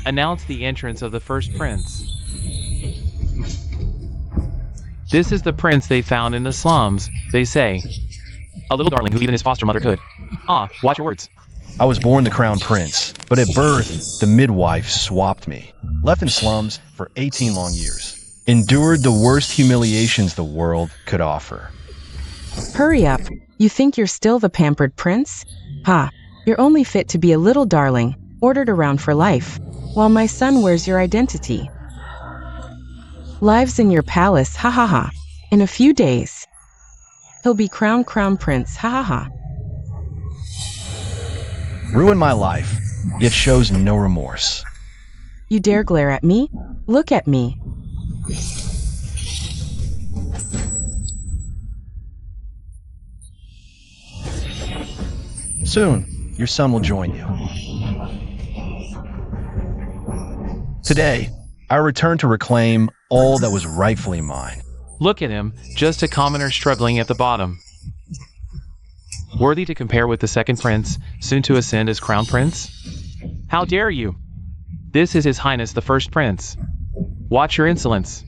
announced the entrance of the first prince. This is the prince they found in the slums, they say. A little darling who even his foster mother could. Ah, watch your words. I was born the crown prince, but at birth, the midwife swapped me. Left in slums for 18 long years. Endured the worst humiliations the world could offer. Hurry up. You think you're still the pampered prince? Ha, you're only fit to be a little darling, ordered around for life, while my son wears your identity. Lives in your palace, ha ha ha. In a few days. He'll be crown prince, ha ha ha. Ruined my life, yet shows no remorse. You dare glare at me? Look at me. Soon, your son will join you. Today, I return to reclaim all that was rightfully mine. Look at him, just a commoner struggling at the bottom. Worthy to compare with the second prince, soon to ascend as crown prince? How dare you? This is His Highness the first prince. Watch your insolence.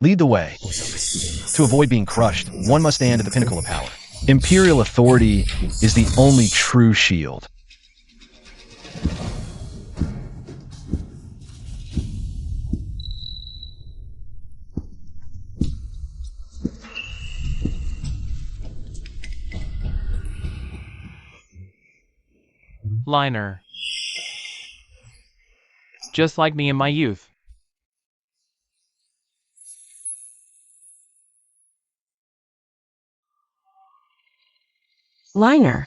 Lead the way. To avoid being crushed, one must stand at the pinnacle of power. Imperial authority is the only true shield. Liner. Just like me in my youth. Liner.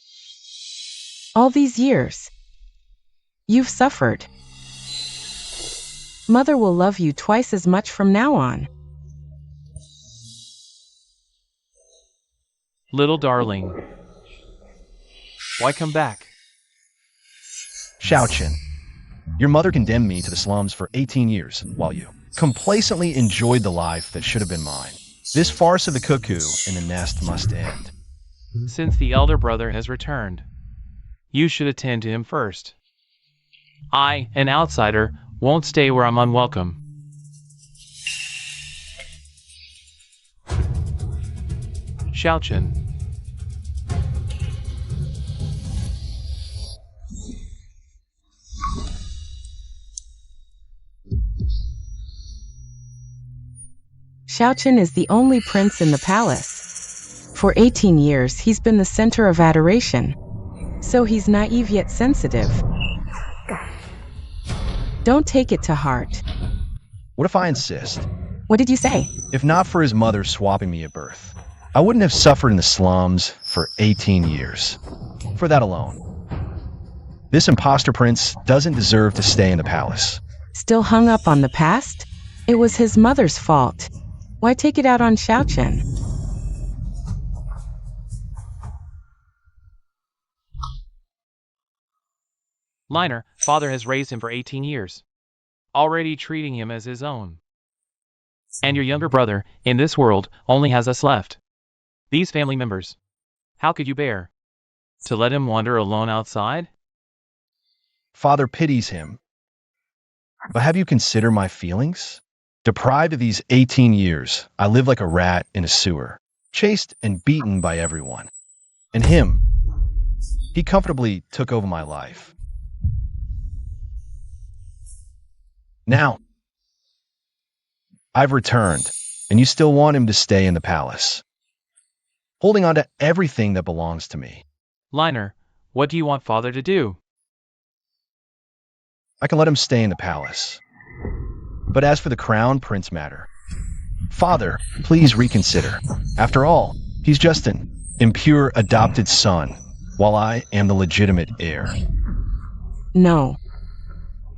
All these years. You've suffered. Mother will love you twice as much from now on. Little darling. Why come back? Xiaochen, your mother condemned me to the slums for 18 years, while you complacently enjoyed the life that should have been mine. This farce of the cuckoo in the nest must end. Since the elder brother has returned, you should attend to him first. I, an outsider, won't stay where I'm unwelcome. Xiaochen. Xiaochen is the only prince in the palace. For 18 years, he's been the center of adoration. So he's naive yet sensitive. Don't take it to heart. What if I insist? What did you say? If not for his mother swapping me at birth, I wouldn't have suffered in the slums for 18 years. For that alone. This imposter prince doesn't deserve to stay in the palace. Still hung up on the past? It was his mother's fault. Why take it out on Xiaochen? Liner, father has raised him for 18 years, already treating him as his own. And your younger brother, in this world, only has us left. These family members. How could you bear to let him wander alone outside? Father pities him. But have you considered my feelings? Deprived of these 18 years, I live like a rat in a sewer, chased and beaten by everyone. And him, he comfortably took over my life. Now, I've returned, and you still want him to stay in the palace, holding on to everything that belongs to me. Liner, what do you want father to do? I can let him stay in the palace. But as for the crown prince matter, father, please reconsider. After all, he's just an impure adopted son, while I am the legitimate heir. No.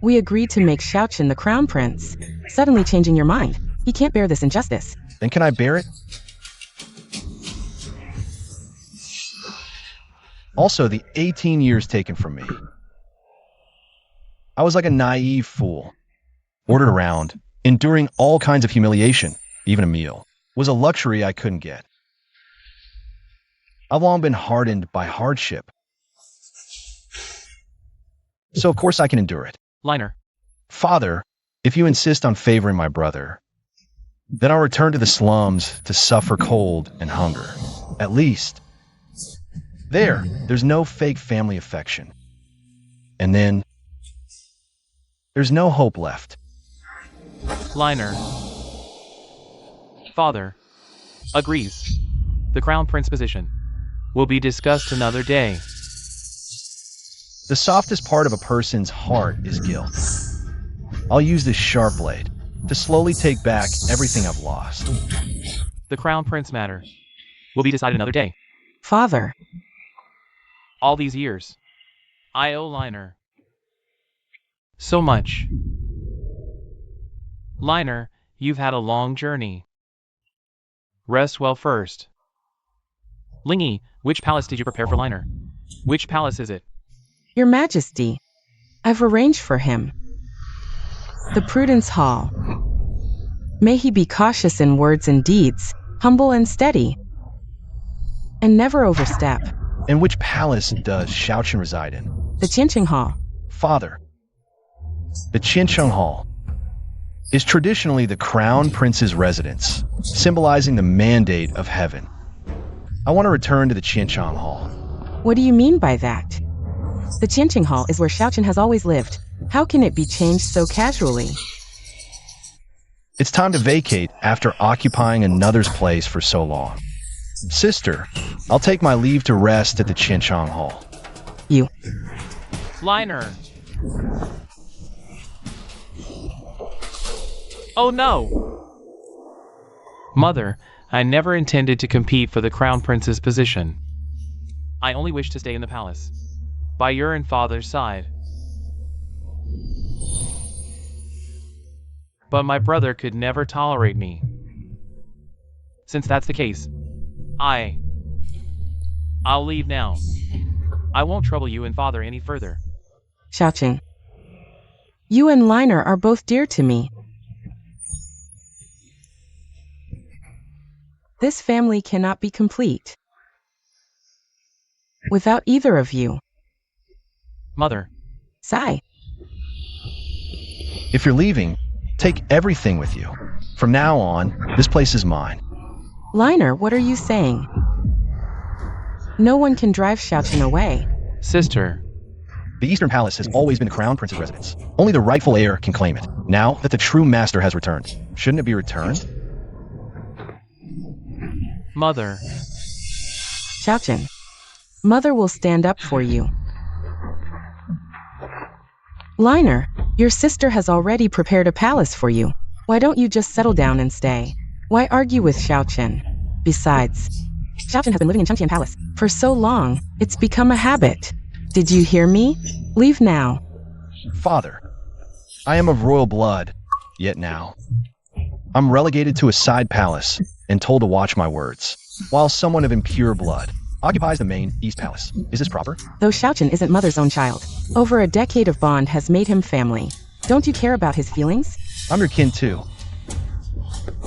We agreed to make Xiaochen the crown prince. Suddenly changing your mind. He can't bear this injustice. Then can I bear it? Also, the 18 years taken from me. I was like a naive fool. Ordered around, enduring all kinds of humiliation, even a meal, was a luxury I couldn't get. I've long been hardened by hardship. So of course I can endure it. Liner, Father, if you insist on favoring my brother, then I'll return to the slums to suffer cold and hunger. At least, there's no fake family affection. And then, there's no hope left. Liner. Father. Agrees. The Crown Prince position will be discussed another day. The softest part of a person's heart is guilt. I'll use this sharp blade to slowly take back everything I've lost. The Crown Prince matter will be decided another day. Father. All these years, I owe Liner so much. Liner, you've had a long journey. Rest well first. Lingy, which palace did you prepare for Liner? Which palace is it? Your Majesty, I've arranged for him. The Prudence Hall. May he be cautious in words and deeds, humble and steady, and never overstep. And which palace does Xiaochen reside in? The Qincheng Hall. Father, the Qincheng Hall is traditionally the Crown Prince's residence, symbolizing the mandate of heaven. I want to return to the Qincheng Hall. What do you mean by that? The Qincheng Hall is where Xiaochen has always lived. How can it be changed so casually? It's time to vacate after occupying another's place for so long. Sister, I'll take my leave to rest at the Qincheng Hall. You. Liner. Oh no! Mother, I never intended to compete for the Crown Prince's position. I only wish to stay in the palace, by your and father's side. But my brother could never tolerate me. Since that's the case, I'll leave now. I won't trouble you and father any further. Xiaochen. You and Liner are both dear to me. This family cannot be complete without either of you. Mother. Sigh. If you're leaving, take everything with you. From now on, this place is mine. Liner, what are you saying? No one can drive Xiaochen away. Sister. The Eastern Palace has always been the Crown Prince's residence. Only the rightful heir can claim it. Now that the true master has returned, shouldn't it be returned? Mother. Xiaochen. Mother will stand up for you. Liner, your sister has already prepared a palace for you. Why don't you just settle down and stay? Why argue with Xiaochen? Besides, Xiaochen has been living in Chengqian Palace for so long, it's become a habit. Did you hear me? Leave now. Father, I am of royal blood, yet now I'm relegated to a side palace and told to watch my words, while someone of impure blood occupies the main East Palace. Is this proper? Though Xiaochen isn't Mother's own child, over a decade of bond has made him family. Don't you care about his feelings? I'm your kin too.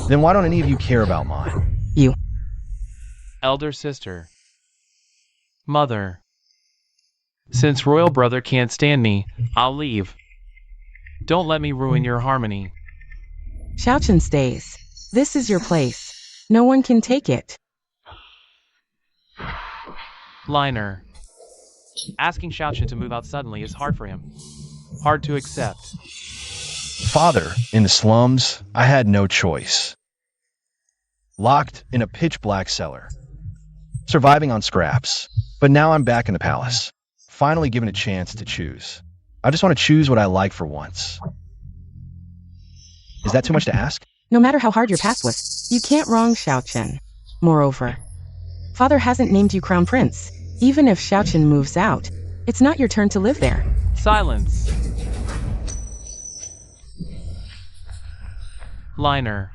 Then why don't any of you care about mine? You. Elder sister. Mother. Since royal brother can't stand me, I'll leave. Don't let me ruin your harmony. Xiaochen stays. This is your place. No one can take it. Liner. Asking Xiaochen to move out suddenly is hard for him. Hard to accept. Father, in the slums, I had no choice. Locked in a pitch-black cellar. Surviving on scraps. But now I'm back in the palace. Finally given a chance to choose. I just want to choose what I like for once. Is that too much to ask? No matter how hard your past was, you can't wrong Xiaochen. Moreover, Father hasn't named you Crown Prince. Even if Xiaochen moves out, it's not your turn to live there. Silence. Liner.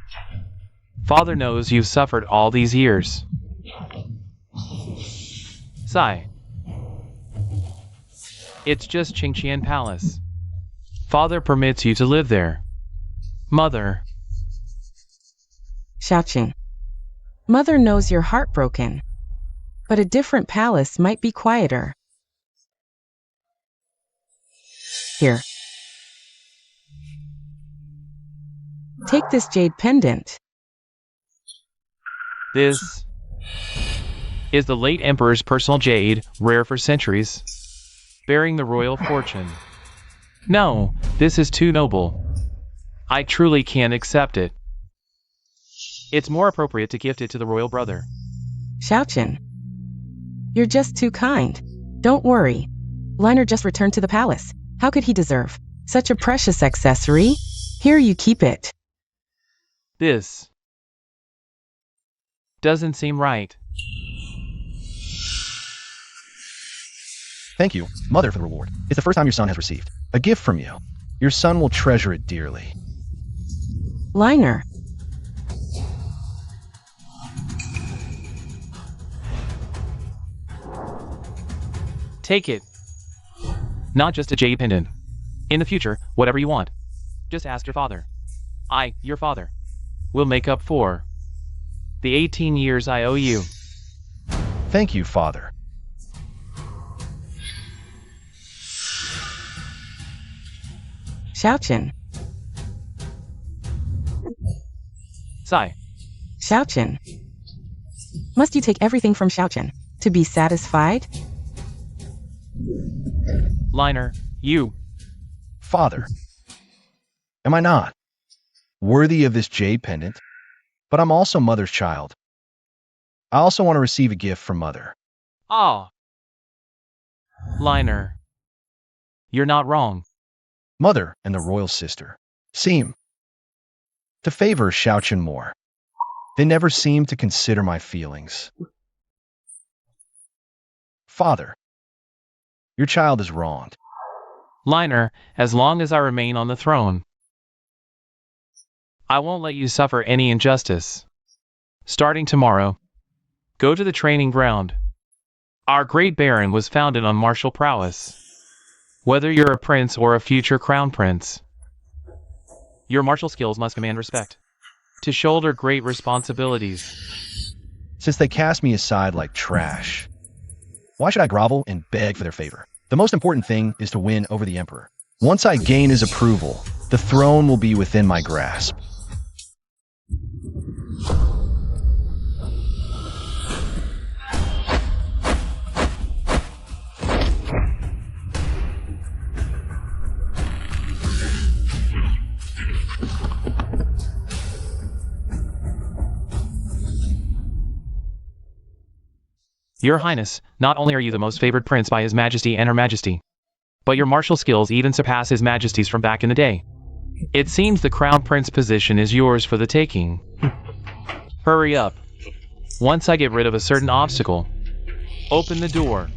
Father knows you've suffered all these years. Sigh. It's just Qingqian Palace. Father permits you to live there. Mother. Xiaochen. Mother knows you're heartbroken, but a different palace might be quieter. Here. Take this jade pendant. This is the late Emperor's personal jade, rare for centuries, bearing the royal fortune. No, this is too noble. I truly can't accept it. It's more appropriate to gift it to the royal brother. Xiaochen. You're just too kind. Don't worry. Liner just returned to the palace. How could he deserve such a precious accessory? Here, you keep it. This doesn't seem right. Thank you, Mother, for the reward. It's the first time your son has received a gift from you. Your son will treasure it dearly. Liner. Take it. Not just a jade pendant. In the future, whatever you want, just ask your father. I, your father, will make up for the 18 years I owe you. Thank you, Father. Xiaochen. Sigh. Xiaochen. Must you take everything from Xiaochen to be satisfied? Liner, you. Father. Am I not worthy of this jade pendant? But I'm also Mother's child. I also want to receive a gift from Mother. Ah. Liner. You're not wrong. Mother and the royal sister seem to favor Xiaochen more. They never seem to consider my feelings. Father, your child is wronged. Liner, as long as I remain on the throne, I won't let you suffer any injustice. Starting tomorrow, go to the training ground. Our great Baron was founded on martial prowess. Whether you're a prince or a future crown prince, your martial skills must command respect, to shoulder great responsibilities. Since they cast me aside like trash, why should I grovel and beg for their favor? The most important thing is to win over the Emperor. Once I gain his approval, the throne will be within my grasp. Your Highness, not only are you the most favored prince by His Majesty and Her Majesty, but your martial skills even surpass His Majesty's from back in the day. It seems the crown prince position is yours for the taking. Hurry up. Once I get rid of a certain obstacle, open the door.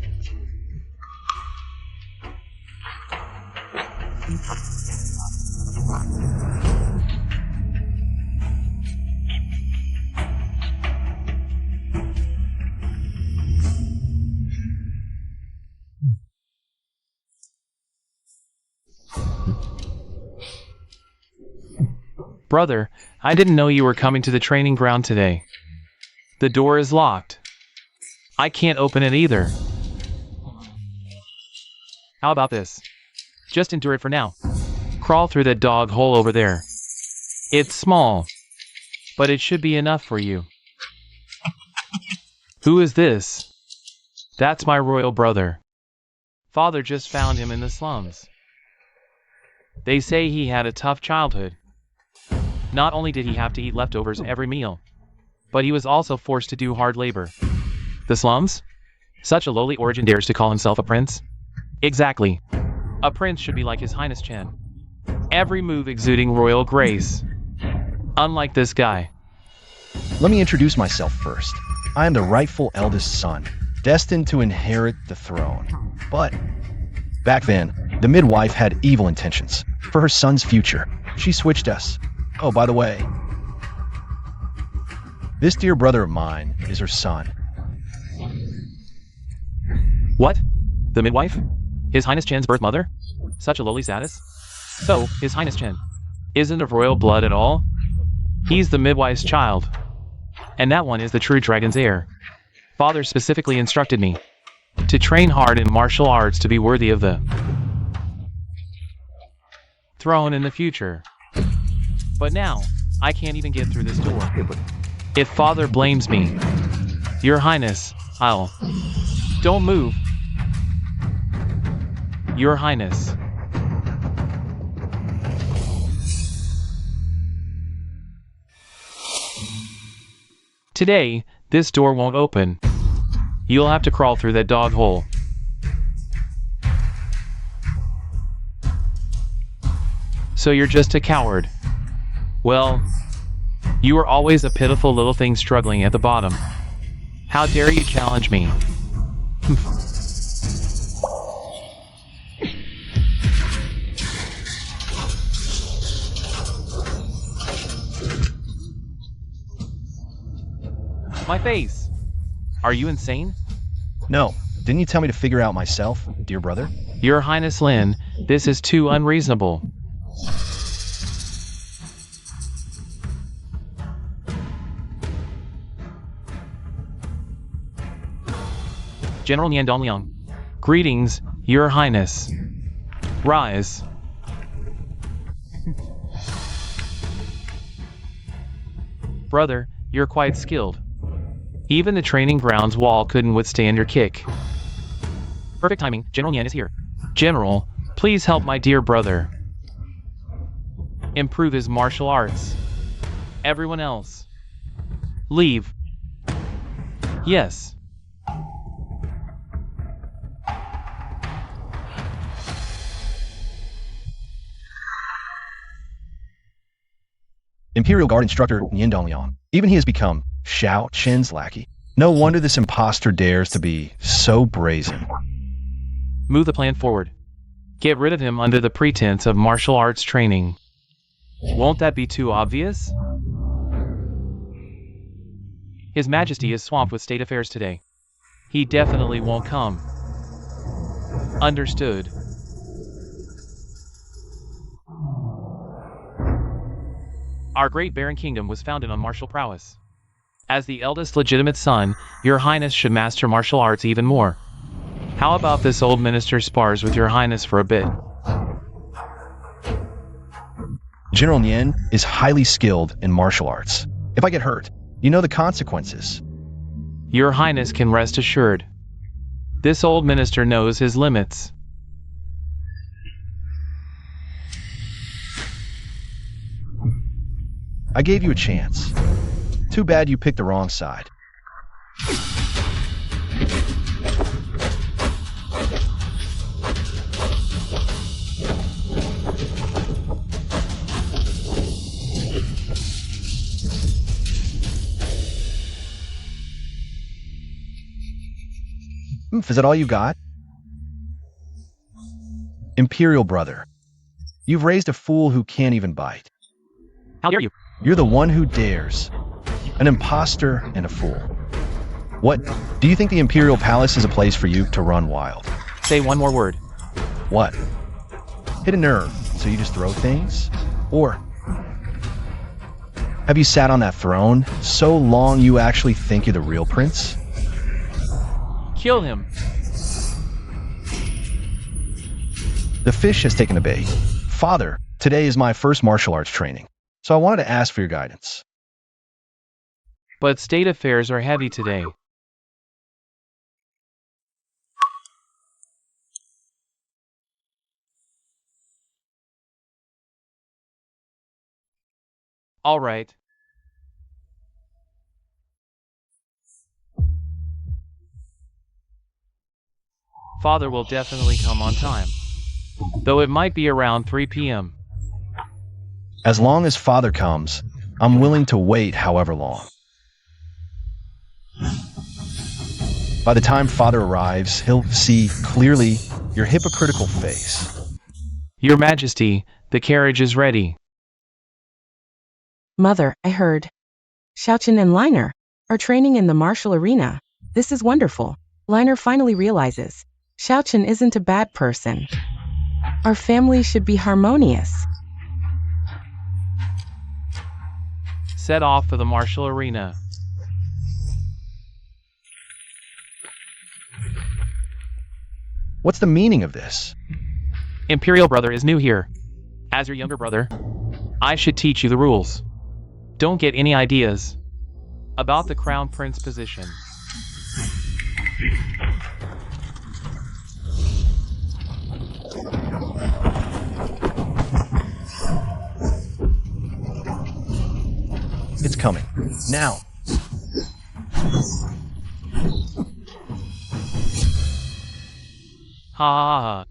Brother, I didn't know you were coming to the training ground today. The door is locked. I can't open it either. How about this? Just endure it for now. Crawl through that dog hole over there. It's small, but it should be enough for you. Who is this? That's my royal brother. Father just found him in the slums. They say he had a tough childhood. Not only did he have to eat leftovers every meal, but he was also forced to do hard labor. The slums? Such a lowly origin dares to call himself a prince? Exactly. A prince should be like His Highness Chen. Every move exuding royal grace. Unlike this guy. Let me introduce myself first. I am the rightful eldest son, destined to inherit the throne. But back then, the midwife had evil intentions for her son's future. She switched us. Oh, by the way, this dear brother of mine is her son. What? The midwife? His Highness Chen's birth mother? Such a lowly status? So, His Highness Chen isn't of royal blood at all? He's the midwife's child. And that one is the true dragon's heir. Father specifically instructed me to train hard in martial arts to be worthy of the throne in the future. But now, I can't even get through this door. If Father blames me, Your Highness, I'll... Don't move. Your Highness. Today, this door won't open. You'll have to crawl through that dog hole. So you're just a coward. Well, you were always a pitiful little thing struggling at the bottom. How dare you challenge me? My face. Are you insane? No, didn't you tell me to figure out myself, dear brother? Your Highness Lin, this is too unreasonable. General Nian Dongliang. Greetings, Your Highness. Rise. Brother, you're quite skilled. Even the training grounds wall couldn't withstand your kick. Perfect timing, General Nian is here. General, please help my dear brother improve his martial arts. Everyone else, leave. Yes. Imperial Guard instructor Nian Dongliang. Even he has become Xiao Qin's lackey. No wonder this impostor dares to be so brazen. Move the plan forward. Get rid of him under the pretense of martial arts training. Won't that be too obvious? His Majesty is swamped with state affairs today. He definitely won't come. Understood. Our great barren kingdom was founded on martial prowess. As the eldest legitimate son, Your Highness should master martial arts even more. How about this old minister spars with Your Highness for a bit? General Nian is highly skilled in martial arts. If I get hurt, you know the consequences. Your Highness can rest assured. This old minister knows his limits. I gave you a chance. Too bad you picked the wrong side. Is that all you got? Imperial brother, you've raised a fool who can't even bite. How dare you? You're the one who dares. An imposter and a fool. What? Do you think the Imperial Palace is a place for you to run wild? Say one more word. What? Hit a nerve, so you just throw things? Or have you sat on that throne so long you actually think you're the real prince? Kill him. The fish has taken a bait. Father, today is my first martial arts training, so I wanted to ask for your guidance. But state affairs are heavy today. All right. Father will definitely come on time. Though it might be around 3 p.m. As long as Father comes, I'm willing to wait however long. By the time Father arrives, he'll see clearly your hypocritical face. Your Majesty, the carriage is ready. Mother, I heard. Xiaochen and Liner are training in the martial arena. This is wonderful. Liner finally realizes Xiaochen isn't a bad person. Our family should be harmonious. Set off for the martial arena. What's the meaning of this? Imperial brother is new here. As your younger brother, I should teach you the rules. Don't get any ideas about the crown prince position. It's coming. Now. Ha ha ha.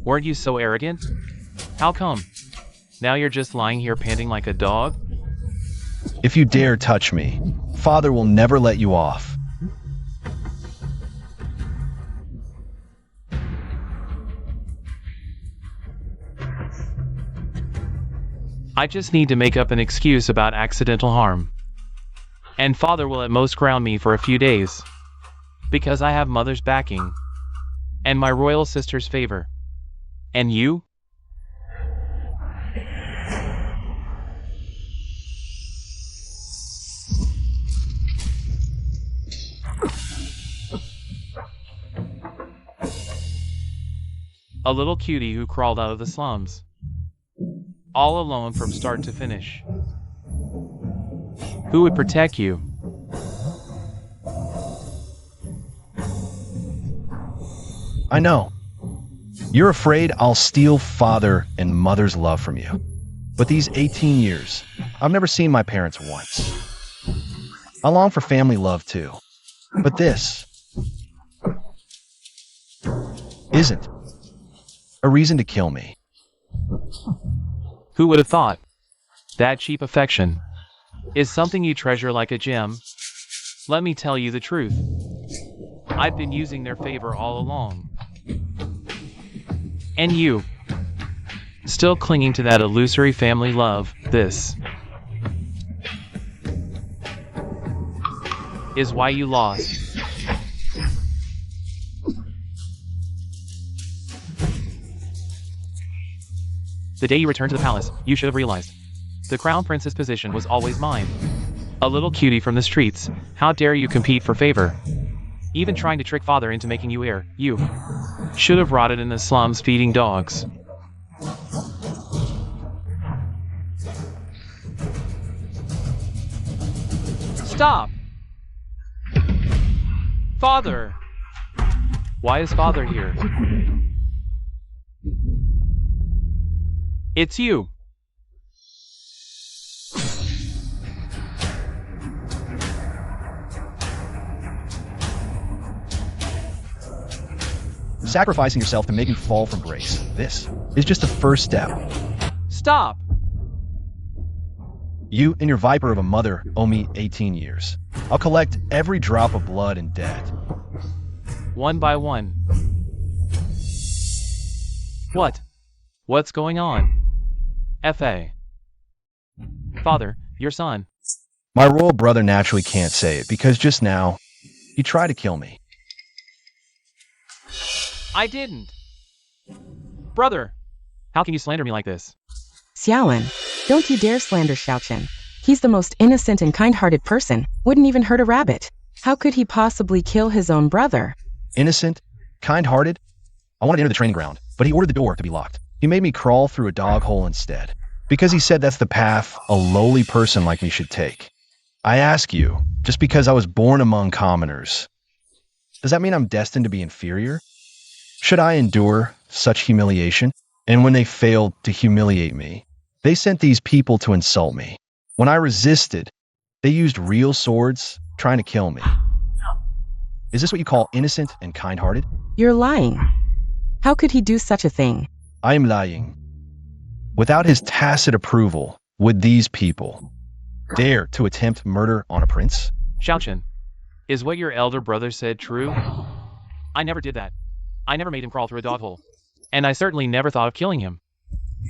Weren't you so arrogant? How come? Now you're just lying here panting like a dog? If you dare touch me, Father will never let you off. I just need to make up an excuse about accidental harm. And Father will at most ground me for a few days. Because I have Mother's backing. And my royal sister's favor. And you? A little cutie who crawled out of the slums. All alone from start to finish. Who would protect you? I know. You're afraid I'll steal Father and Mother's love from you. But these 18 years, I've never seen my parents once. I long for family love too. But this isn't a reason to kill me. Who would have thought? That cheap affection is something you treasure like a gem. Let me tell you the truth. I've been using their favor all along. And you, still clinging to that illusory family love. This is why you lost. The day you returned to the palace, you should have realized. The crown prince's position was always mine. A little cutie from the streets, how dare you compete for favor? Even trying to trick Father into making you heir, you should have rotted in the slums feeding dogs. Stop! Father! Why is Father here? It's you. Sacrificing yourself to make me fall from grace. This is just the first step. Stop! You and your viper of a mother owe me 18 years. I'll collect every drop of blood and debt. One by one. What? What's going on? F.A. Father, your son. My royal brother naturally can't say it because just now, he tried to kill me. I didn't. Brother, how can you slander me like this? Xiaolin, don't you dare slander Xiaochen. He's the most innocent and kind-hearted person, wouldn't even hurt a rabbit. How could he possibly kill his own brother? Innocent? Kind-hearted? I wanted to enter the training ground, but he ordered the door to be locked. He made me crawl through a dog hole instead, because he said that's the path a lowly person like me should take. I ask you, just because I was born among commoners, does that mean I'm destined to be inferior? Should I endure such humiliation? And when they failed to humiliate me, they sent these people to insult me. When I resisted, they used real swords trying to kill me. Is this what you call innocent and kind-hearted? You're lying. How could he do such a thing? I am lying. Without his tacit approval, would these people dare to attempt murder on a prince? Xiaochen, is what your elder brother said true? I never did that. I never made him crawl through a dog hole. And I certainly never thought of killing him.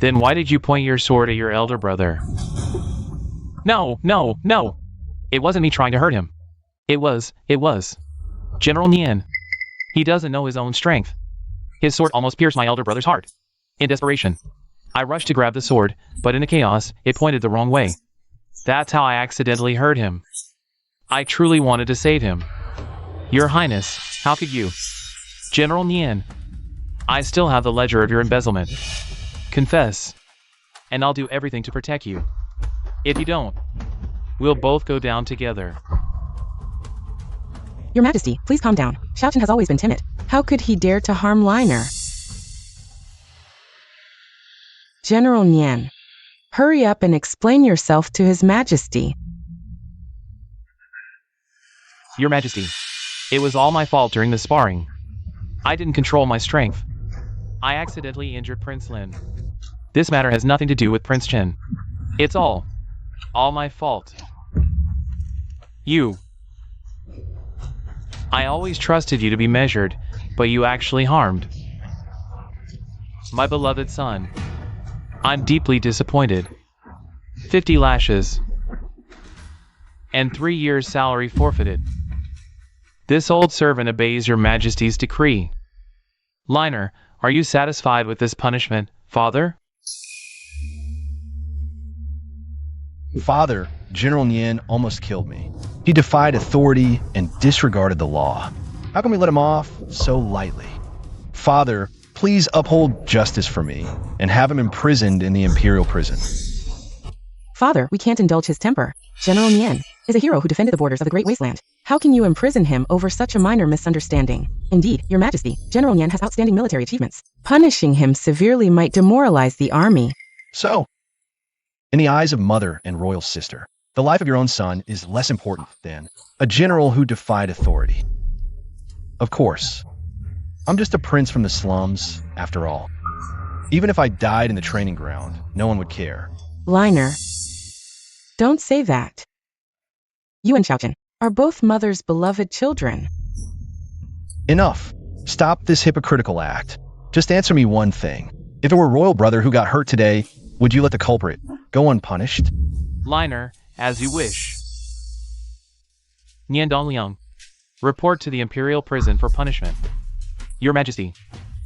Then why did you point your sword at your elder brother? No, no, no. It wasn't me trying to hurt him. It was. General Nian. He doesn't know his own strength. His sword almost pierced my elder brother's heart. In desperation, I rushed to grab the sword, but in the chaos, it pointed the wrong way. That's how I accidentally hurt him. I truly wanted to save him. Your Highness, how could you? General Nian. I still have the ledger of your embezzlement. Confess, and I'll do everything to protect you. If you don't, we'll both go down together. Your Majesty, please calm down. Xiaochen has always been timid. How could he dare to harm Liner? General Nian, hurry up and explain yourself to His Majesty. Your Majesty, it was all my fault during the sparring. I didn't control my strength. I accidentally injured Prince Lin. This matter has nothing to do with Prince Chen. It's all my fault. I always trusted you to be measured, but you actually harmed my beloved son. I'm deeply disappointed. 50 lashes and 3 years' salary forfeited. This old servant obeys your Majesty's decree. Liner, are you satisfied with this punishment, Father? Father, General Nian almost killed me. He defied authority and disregarded the law. How can we let him off so lightly? Father, please uphold justice for me and have him imprisoned in the imperial prison. Father, we can't indulge his temper. General Nian is a hero who defended the borders of the Great Wasteland. How can you imprison him over such a minor misunderstanding? Indeed, Your Majesty, General Nian has outstanding military achievements. Punishing him severely might demoralize the army. So, in the eyes of mother and royal sister, the life of your own son is less important than a general who defied authority. Of course, I'm just a prince from the slums, after all. Even if I died in the training ground, no one would care. Liner, don't say that. You and Xiaochen are both mother's beloved children. Enough. Stop this hypocritical act. Just answer me one thing. If it were royal brother who got hurt today, would you let the culprit go unpunished? Liner, as you wish. Nian Dongliang, report to the imperial prison for punishment. Your Majesty,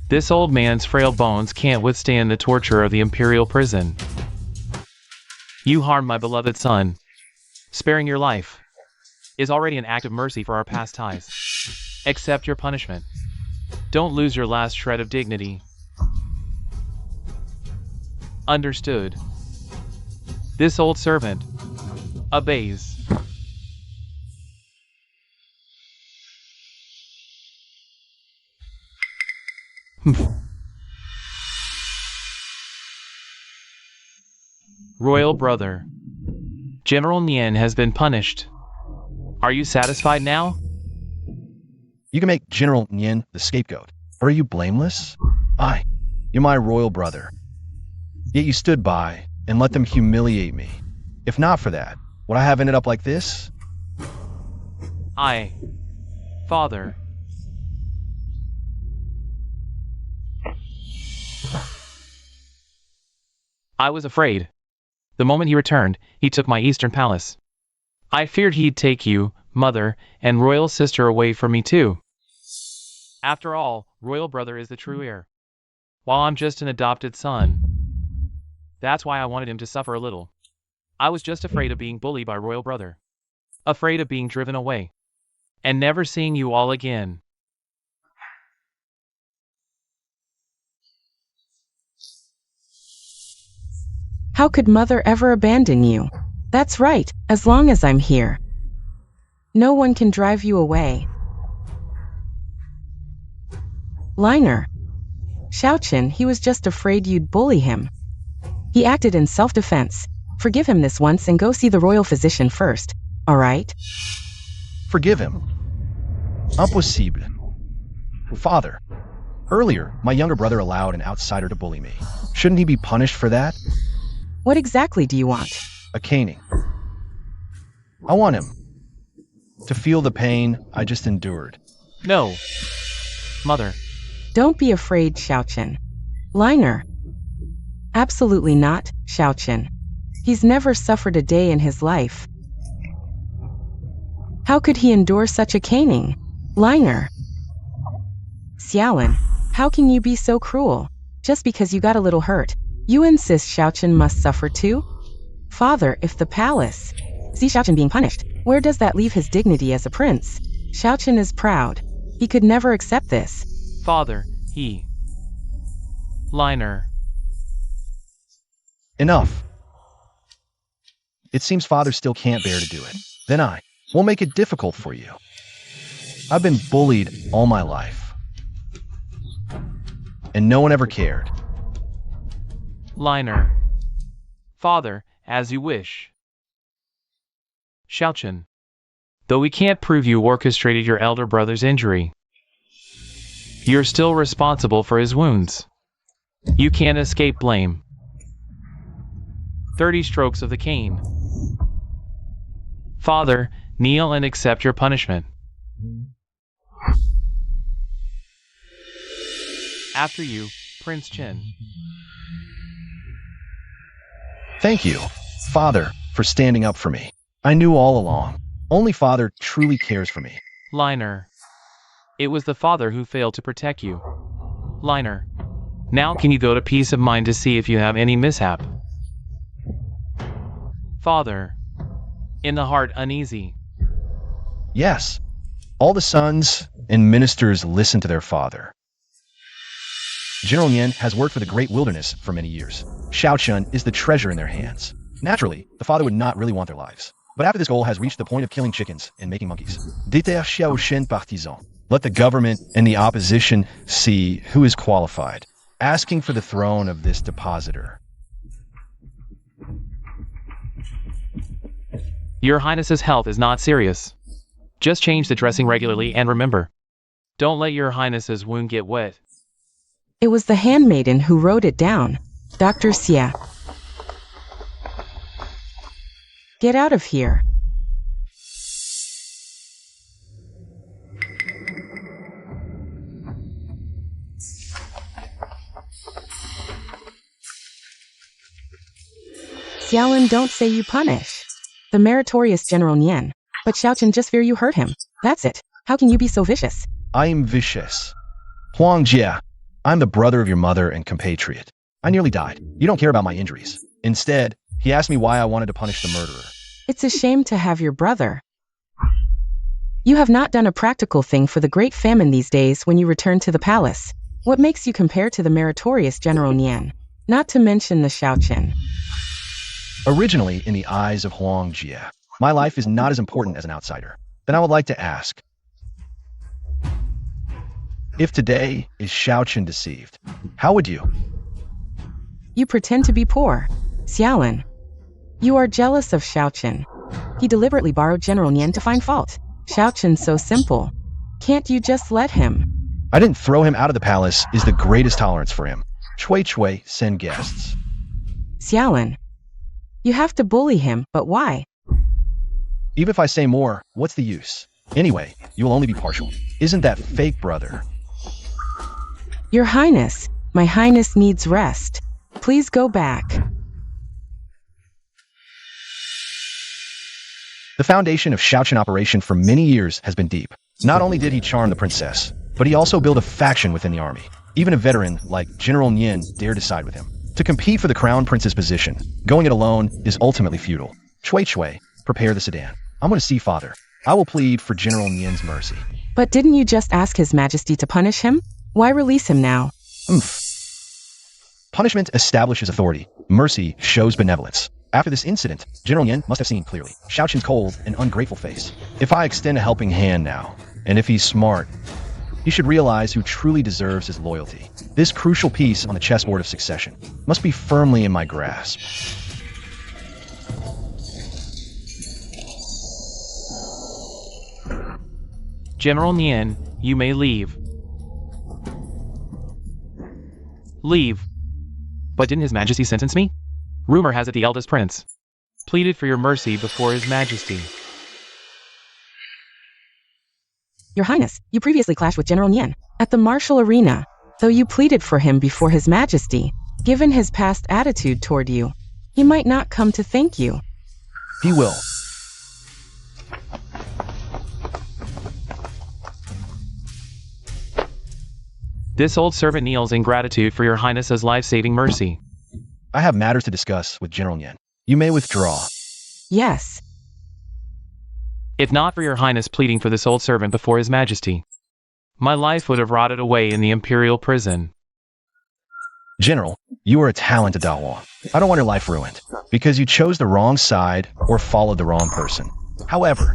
this old man's frail bones can't withstand the torture of the imperial prison. You harmed my beloved son. Sparing your life is already an act of mercy for our past ties. Accept your punishment. Don't lose your last shred of dignity. Understood. This old servant obeys. Royal brother, General Nian has been punished. Are you satisfied now? You can make General Nian the scapegoat. Or are you blameless? You're my royal brother. Yet you stood by and let them humiliate me. If not for that, would I have ended up like this? Father. I was afraid. The moment he returned, he took my eastern palace. I feared he'd take you, mother, and royal sister away from me too. After all, royal brother is the true heir, while I'm just an adopted son. That's why I wanted him to suffer a little. I was just afraid of being bullied by royal brother. Afraid of being driven away. And never seeing you all again. How could mother ever abandon you? That's right, as long as I'm here. No one can drive you away. Liner. Xiaochen, he was just afraid you'd bully him. He acted in self-defense. Forgive him this once and go see the royal physician first, all right? Forgive him. Impossible. Father, earlier, my younger brother allowed an outsider to bully me. Shouldn't he be punished for that? What exactly do you want? A caning. I want him to feel the pain I just endured. No. Mother. Don't be afraid, Xiaochen. Liner. Absolutely not, Xiaochen. He's never suffered a day in his life. How could he endure such a caning? Liner. Xiaolin, how can you be so cruel? Just because you got a little hurt, you insist Xiaochen must suffer too? Father, if the palace see Xiaochen being punished, where does that leave his dignity as a prince? Xiaochen is proud. He could never accept this. Father, he Liner. Enough. It seems father still can't bear to do it. Then I will make it difficult for you. I've been bullied all my life. And no one ever cared. Liner. Father, as you wish. Xiaochen. Though we can't prove you orchestrated your elder brother's injury, you're still responsible for his wounds. You can't escape blame. 30 strokes of the cane. Father, kneel and accept your punishment. After you, Prince Chen. Thank you, Father, for standing up for me. I knew all along. Only Father truly cares for me. Liner. It was the father who failed to protect you. Liner. Now can you go to peace of mind to see if you have any mishap? Father. In the heart uneasy. Yes, all the sons and ministers listen to their father. General Yan has worked for the Great Wilderness for many years. Xiaochen is the treasure in their hands. Naturally, the father would not really want their lives. But after this goal has reached the point of killing chickens and making monkeys, déterre Xiaochen partisan. Let the government and the opposition see who is qualified, asking for the throne of this depositor. Your Highness's health is not serious. Just change the dressing regularly and remember, don't let your Highness's wound get wet. It was the handmaiden who wrote it down. Dr. Xia. Get out of here. Xiaolin, don't say you punish. The meritorious General Nian. But Xiaochen just fear you hurt him. That's it. How can you be so vicious? I am vicious. Huang Jia, I'm the brother of your mother and compatriot. I nearly died. You don't care about my injuries. Instead, he asked me why I wanted to punish the murderer. It's a shame to have your brother. You have not done a practical thing for the great famine these days when you return to the palace. What makes you compare to the meritorious General Nian? Not to mention the Xiaochen. Originally, in the eyes of Huang Jia, my life is not as important as an outsider. Then I would like to ask, if today is Xiaochen deceived, how would you? You pretend to be poor. Xiaolin. You are jealous of Xiaochen. He deliberately borrowed General Nian to find fault. Xiaochen's so simple. Can't you just let him? I didn't throw him out of the palace is the greatest tolerance for him. Chui send guests. Xiaolin. You have to bully him, but why? Even if I say more, what's the use? Anyway, you will only be partial. Isn't that fake, brother? Your Highness, my Highness needs rest. Please go back. The foundation of Xiaochen operation for many years has been deep. Not only did he charm the princess, but he also built a faction within the army. Even a veteran like General Nian dared to side with him. To compete for the crown prince's position, going it alone is ultimately futile. Chui, prepare the sedan. I'm going to see father. I will plead for General Nian's mercy. But didn't you just ask His Majesty to punish him? Why release him now? Punishment establishes authority. Mercy shows benevolence. After this incident, General Nian must have seen clearly Xiaochen's cold and ungrateful face. If I extend a helping hand now, and if he's smart, he should realize who truly deserves his loyalty. This crucial piece on the chessboard of succession must be firmly in my grasp. General Nian, you may leave. Leave. But didn't His Majesty sentence me? Rumor has it the eldest prince pleaded for your mercy before His Majesty. Your Highness, you previously clashed with General Nian at the martial arena, though you pleaded for him before His Majesty. Given his past attitude toward you, he might not come to thank you. He will. This old servant kneels in gratitude for your Highness's life-saving mercy. I have matters to discuss with General Nian. You may withdraw. Yes. If not for your Highness pleading for this old servant before His Majesty, my life would have rotted away in the imperial prison. General, you are a talented Dawa. I don't want your life ruined because you chose the wrong side or followed the wrong person. However,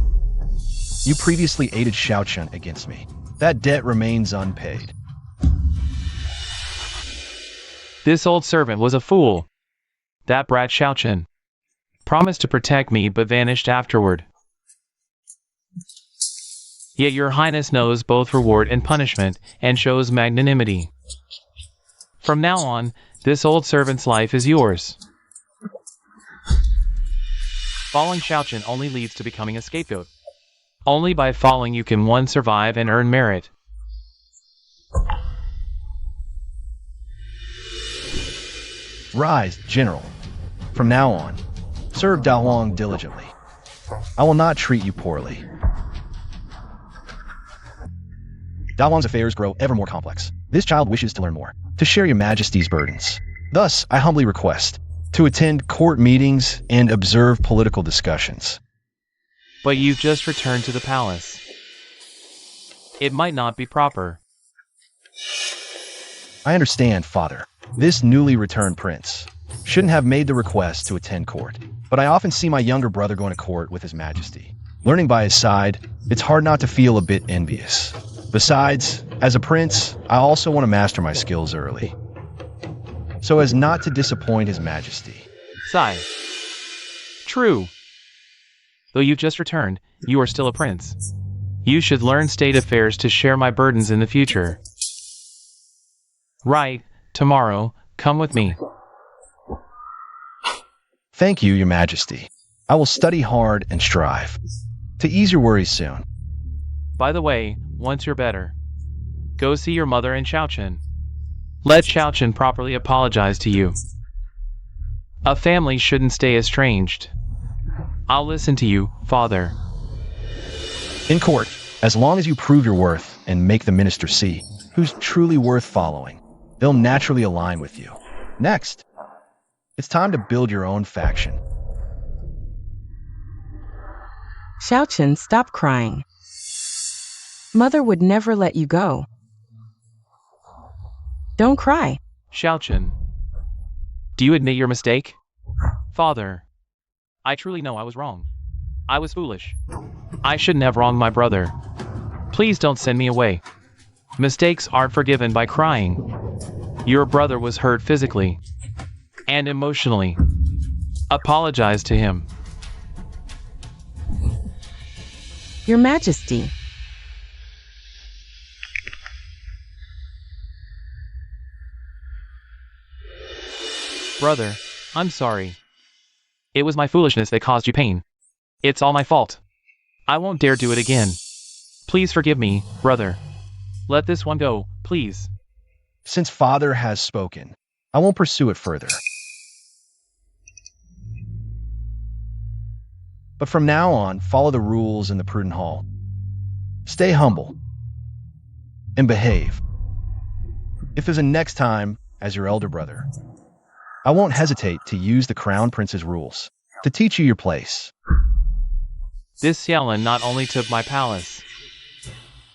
you previously aided Xiaochen against me. That debt remains unpaid. This old servant was a fool. That brat Xiaochen promised to protect me but vanished afterward. Yet your highness knows both reward and punishment and shows magnanimity. From now on, this old servant's life is yours. Following Xiaochen only leads to becoming a scapegoat. Only by following you can one survive and earn merit. Rise, General. From now on, serve Dahuang diligently. I will not treat you poorly. Dahuang's affairs grow ever more complex. This child wishes to learn more, to share your majesty's burdens. Thus, I humbly request to attend court meetings and observe political discussions. But you've just returned to the palace. It might not be proper. I understand, Father. This newly returned prince shouldn't have made the request to attend court, but I often see my younger brother going to court with his majesty. Learning by his side, it's hard not to feel a bit envious. Besides, as a prince, I also want to master my skills early, so as not to disappoint his majesty. Sigh. True. Though you've just returned, you are still a prince. You should learn state affairs to share my burdens in the future. Right, tomorrow, come with me. Thank you, your majesty. I will study hard and strive to ease your worries soon. By the way, once you're better, go see your mother and Xiaochen. Let Xiaochen properly apologize to you. A family shouldn't stay estranged. I'll listen to you, father. In court, as long as you prove your worth and make the minister see who's truly worth following, they'll naturally align with you. Next, it's time to build your own faction. Xiaochen, stop crying. Mother would never let you go. Don't cry. Xiaochen, do you admit your mistake? Father, I truly know I was wrong. I was foolish. I shouldn't have wronged my brother. Please don't send me away. Mistakes aren't forgiven by crying. Your brother was hurt physically and emotionally. Apologize to him. Your Majesty. Brother, I'm sorry. It was my foolishness that caused you pain. It's all my fault. I won't dare do it again. Please forgive me, brother. Let this one go, please. Since Father has spoken, I won't pursue it further. But from now on, follow the rules in the prudent hall. Stay humble and behave. If there's a next time as your elder brother, I won't hesitate to use the Crown Prince's rules to teach you your place. This Xiaolin not only took my palace,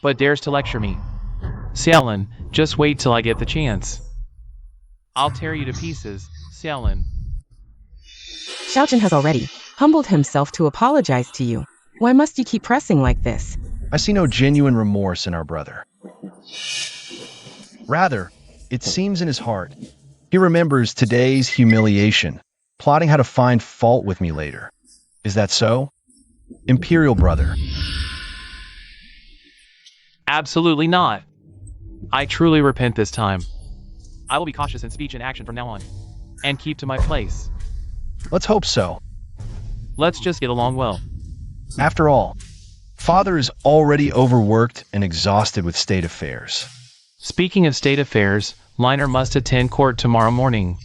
but dares to lecture me. Xiaolin, just wait till I get the chance. I'll tear you to pieces, Xiaolin. Xiaochen has already humbled himself to apologize to you. Why must you keep pressing like this? I see no genuine remorse in our brother. Rather, it seems in his heart, he remembers today's humiliation, plotting how to find fault with me later. Is that so? Imperial brother. Absolutely not. I truly repent this time. I will be cautious in speech and action from now on, and keep to my place. Let's hope so. Let's just get along well. After all, Father is already overworked and exhausted with state affairs. Speaking of state affairs, Liner must attend court tomorrow morning.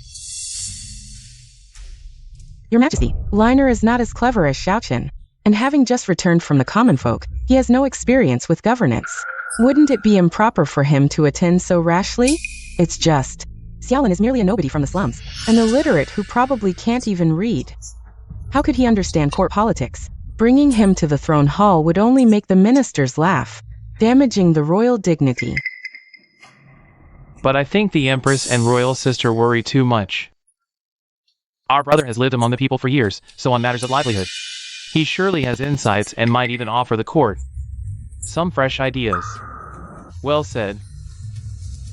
Your Majesty, Liner is not as clever as Xiaochen, and having just returned from the common folk, he has no experience with governance. Wouldn't it be improper for him to attend so rashly? It's just, Xiaolin is merely a nobody from the slums, an illiterate who probably can't even read. How could he understand court politics? Bringing him to the throne hall would only make the ministers laugh, damaging the royal dignity. But I think the Empress and royal sister worry too much. Our brother has lived among the people for years, so on matters of livelihood, he surely has insights and might even offer the court some fresh ideas. Well said.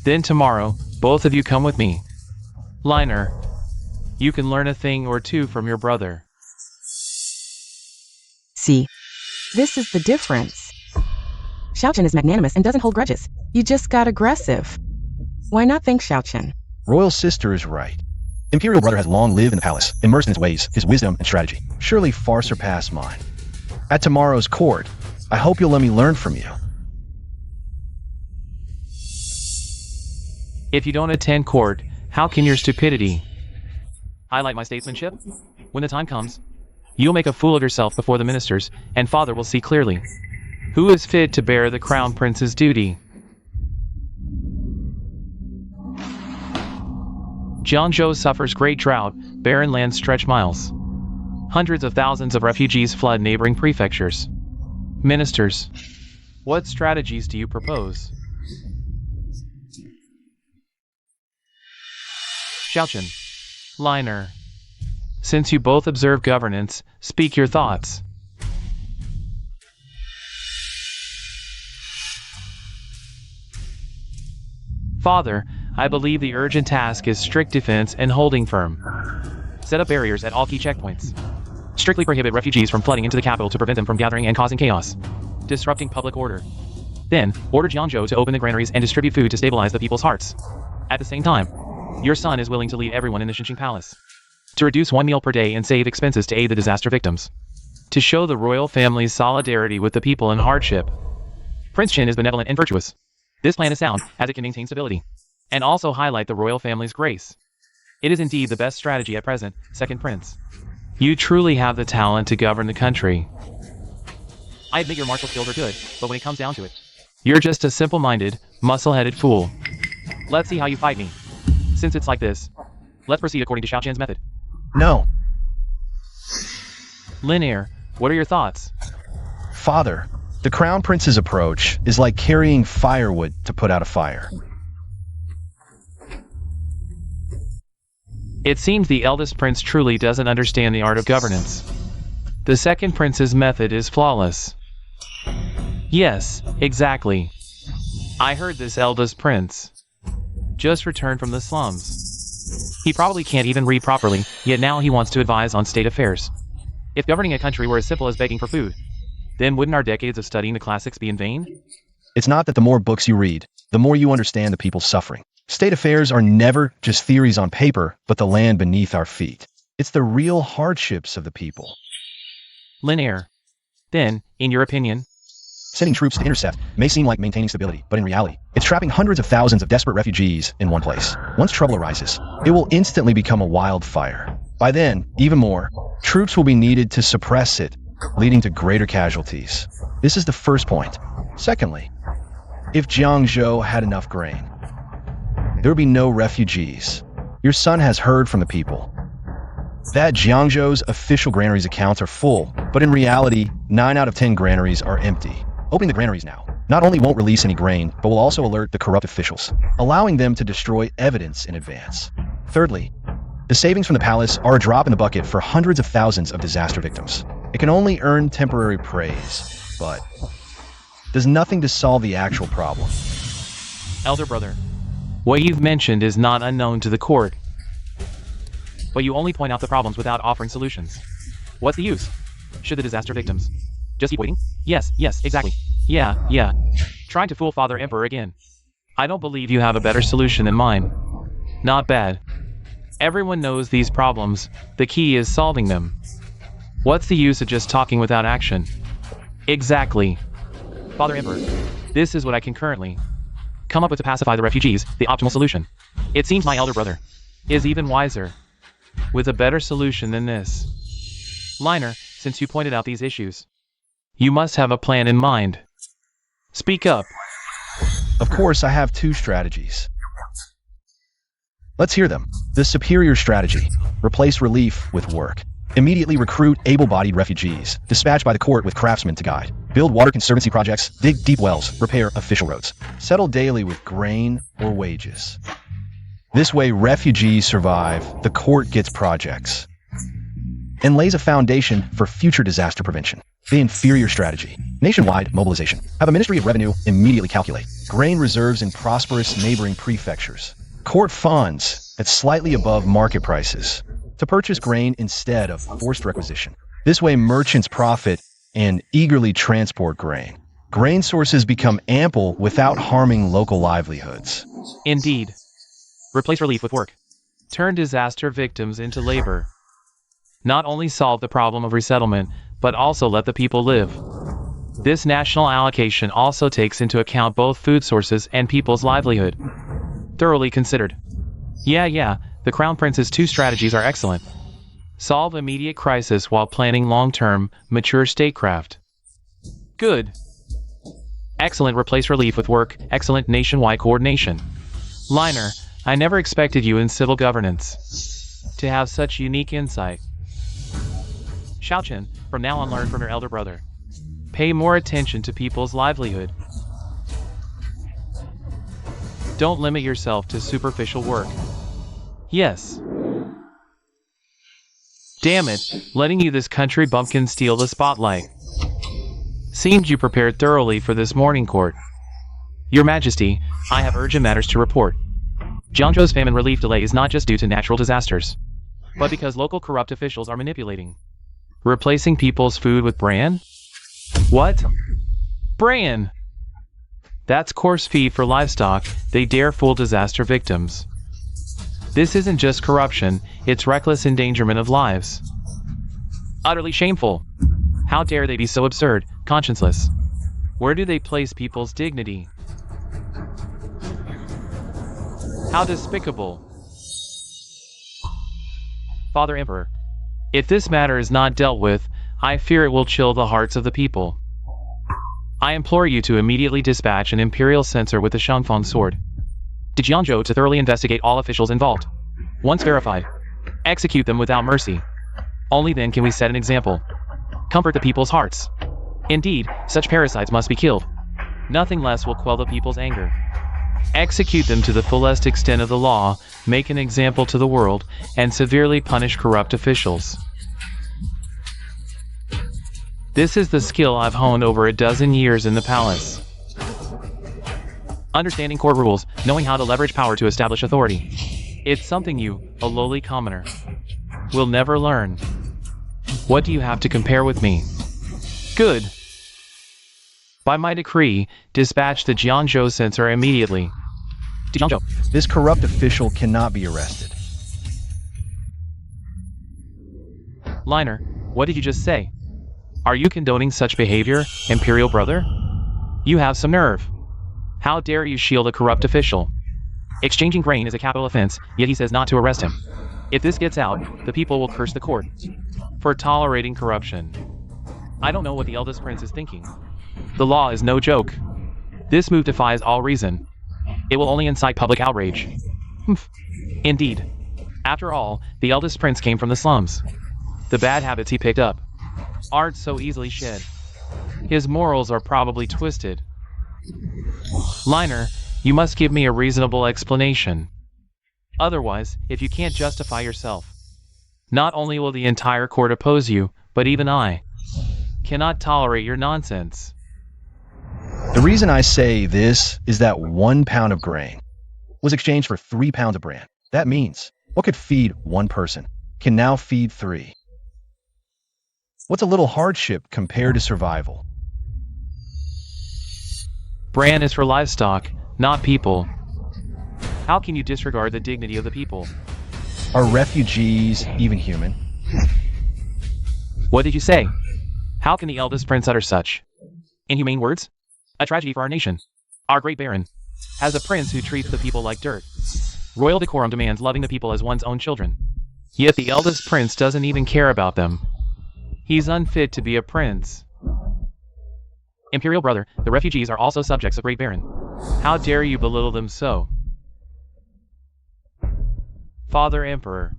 Then tomorrow, both of you come with me. Liner, you can learn a thing or two from your brother. See, this is the difference. Xiaochen is magnanimous and doesn't hold grudges. You just got aggressive. Why not thank Xiaochen? Royal sister is right. Imperial brother has long lived in the palace, immersed in its ways, his wisdom and strategy, surely far surpass mine. At tomorrow's court, I hope you'll let me learn from you. If you don't attend court, how can your stupidity highlight my statesmanship? When the time comes, you'll make a fool of yourself before the ministers, and father will see clearly who is fit to bear the crown prince's duty. Jiangzhou suffers great drought, barren lands stretch miles. Hundreds of thousands of refugees flood neighboring prefectures. Ministers, what strategies do you propose? Xiaochen, Liner, since you both observe governance, speak your thoughts. Father, I believe the urgent task is strict defense and holding firm. Set up barriers at all key checkpoints. Strictly prohibit refugees from flooding into the capital to prevent them from gathering and causing chaos, disrupting public order. Then, order Jiangzhou to open the granaries and distribute food to stabilize the people's hearts. At the same time, your son is willing to lead everyone in the Xinqing Palace to reduce 1 meal per day and save expenses to aid the disaster victims, to show the royal family's solidarity with the people in hardship. Prince Qin is benevolent and virtuous. This plan is sound, as it can maintain stability, and also highlight the royal family's grace. It is indeed the best strategy at present, second prince. You truly have the talent to govern the country. I admit your martial skills are good, but when it comes down to it, you're just a simple-minded, muscle-headed fool. Let's see how you fight me. Since it's like this, let's proceed according to Xiaoqian's method. No. Linear, what are your thoughts? Father, the crown prince's approach is like carrying firewood to put out a fire. It seems the eldest prince truly doesn't understand the art of governance. The second prince's method is flawless. Yes, exactly. I heard this eldest prince just returned from the slums. He probably can't even read properly, yet now he wants to advise on state affairs. If governing a country were as simple as begging for food, then wouldn't our decades of studying the classics be in vain? It's not that the more books you read, the more you understand the people's suffering. State affairs are never just theories on paper, but the land beneath our feet. It's the real hardships of the people. Linear. Then, in your opinion, Sending troops to intercept may seem like maintaining stability, but in reality, it's trapping hundreds of thousands of desperate refugees in one place. Once trouble arises, it will instantly become a wildfire. By then, even more, troops will be needed to suppress it, leading to greater casualties. This is the first point. Secondly, if Jiangzhou had enough grain, there would be no refugees. Your son has heard from the people that Jiangzhou's official granaries accounts are full, but in reality, 9 out of 10 granaries are empty. Opening the granaries now not only won't release any grain, but will also alert the corrupt officials, allowing them to destroy evidence in advance. Thirdly, the savings from the palace are a drop in the bucket for hundreds of thousands of disaster victims. It can only earn temporary praise, but does nothing to solve the actual problem. elder brother, what you've mentioned is not unknown to the court. But you only point out the problems without offering solutions. What's the use? Should the disaster victims just keep waiting? Yes, exactly. Yeah. Trying to fool Father Emperor again. I don't believe you have a better solution than mine. Not bad. Everyone knows these problems. The key is solving them. What's the use of just talking without action? Exactly. Father Emperor, this is what I can currently come up with to pacify the refugees, the optimal solution. It seems my elder brother is even wiser, with a better solution than this. Liner, since you pointed out these issues, you must have a plan in mind. Speak up. Of course, I have 2 strategies. Let's hear them. The superior strategy: replace relief with work. Immediately recruit able-bodied refugees, dispatched by the court with craftsmen to guide. Build water conservancy projects, dig deep wells, repair official roads. Settle daily with grain or wages. This way, refugees survive, the court gets projects, and lays a foundation for future disaster prevention. The inferior strategy. Nationwide mobilization. Have a Ministry of Revenue immediately calculate grain reserves in prosperous neighboring prefectures. Court funds at slightly above market prices to purchase grain instead of forced requisition. This way, merchants profit and eagerly transport grain. Grain sources become ample without harming local livelihoods. Indeed. Replace relief with work. Turn disaster victims into labor. Not only solve the problem of resettlement, but also let the people live. This national allocation also takes into account both food sources and people's livelihood. Thoroughly considered. Yeah, the Crown Prince's two strategies are excellent. Solve immediate crisis while planning long-term, mature statecraft. Good. Excellent. Replace relief with work. Excellent. Nationwide coordination. Liner, I never expected you in civil governance to have such unique insight. Xiaochen, from now on learn from your elder brother. Pay more attention to people's livelihood. Don't limit yourself to superficial work. Yes. Damn it, letting you this country bumpkin steal the spotlight. Seems you prepared thoroughly for this morning court. Your Majesty, I have urgent matters to report. Jiangzhou's famine relief delay is not just due to natural disasters, but because local corrupt officials are manipulating. Replacing people's food with bran? What? Bran! That's coarse feed for livestock. They dare fool disaster victims. This isn't just corruption, it's reckless endangerment of lives. Utterly shameful. How dare they be so absurd, conscienceless? Where do they place people's dignity? How despicable. Father Emperor, if this matter is not dealt with, I fear it will chill the hearts of the people. I implore you to immediately dispatch an imperial censor with the Shangfang sword to Jiangzhou to thoroughly investigate all officials involved. Once verified, execute them without mercy. Only then can we set an example. Comfort the people's hearts. Indeed, such parasites must be killed. Nothing less will quell the people's anger. Execute them to the fullest extent of the law, make an example to the world, and severely punish corrupt officials. This is the skill I've honed over a dozen years in the palace. Understanding court rules, knowing how to leverage power to establish authority. It's something you, a lowly commoner, will never learn. What do you have to compare with me? Good. By my decree, dispatch the Jiangzhou censor immediately. To Jiangzhou. This corrupt official cannot be arrested. Liner, what did you just say? Are you condoning such behavior, imperial brother? You have some nerve. How dare you shield a corrupt official? Exchanging grain is a capital offense, yet he says not to arrest him. If this gets out, the people will curse the court for tolerating corruption. I don't know what the eldest prince is thinking. The law is no joke. This move defies all reason. It will only incite public outrage. Indeed. After all, the eldest prince came from the slums. The bad habits he picked up aren't so easily shed. His morals are probably twisted. Liner, you must give me a reasonable explanation. Otherwise, if you can't justify yourself, not only will the entire court oppose you, but even I cannot tolerate your nonsense. The reason I say this is that 1 pound of grain was exchanged for 3 pounds of bran. That means what could feed 1 person can now feed 3. What's a little hardship compared to survival? Bran is for livestock, not people. How can you disregard the dignity of the people? Are refugees even human? What did you say? How can the eldest prince utter such inhumane words? A tragedy for our nation. Our great baron has a prince who treats the people like dirt. Royal decorum demands loving the people as one's own children. Yet the eldest prince doesn't even care about them. He's unfit to be a prince. Imperial brother, the refugees are also subjects of great baron. How dare you belittle them so? Father Emperor,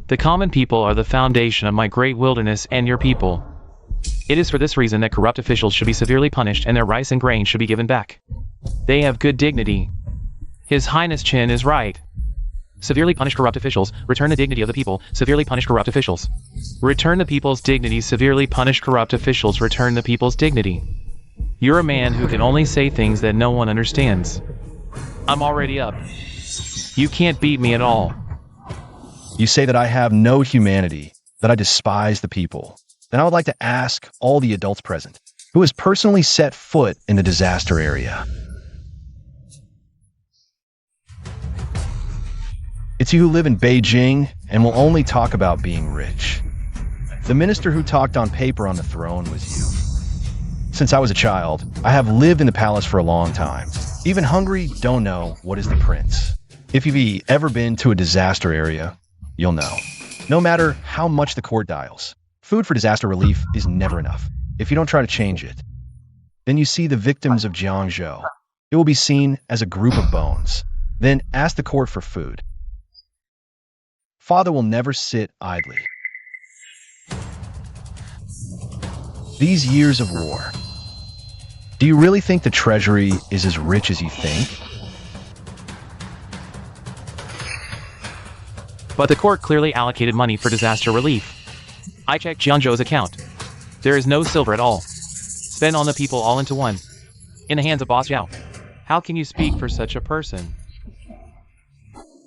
the common people are the foundation of my great wilderness and your people. It is for this reason that corrupt officials should be severely punished and their rice and grain should be given back. They have good dignity. His Highness Chin is right. Severely punish corrupt officials, return the dignity of the people, severely punish corrupt officials. Return the people's dignity, severely punish corrupt officials, return the people's dignity. You're a man who can only say things that no one understands. I'm already up. You can't beat me at all. You say that I have no humanity, that I despise the people. Then I would like to ask all the adults present, who has personally set foot in the disaster area. It's you who live in Beijing and will only talk about being rich. The minister who talked on paper on the throne was you. Since I was a child, I have lived in the palace for a long time. Even hungry don't know what is the prince. If you've ever been to a disaster area, you'll know. No matter how much the court dials, food for disaster relief is never enough. If you don't try to change it, then you see the victims of Jiangzhou. It will be seen as a group of bones. Then ask the court for food. Father will never sit idly. These years of war. Do you really think the treasury is as rich as you think? But the court clearly allocated money for disaster relief. I checked Jiangzhou's account. There is no silver at all. Spent on the people all into one. In the hands of Boss Zhao. How can you speak for such a person?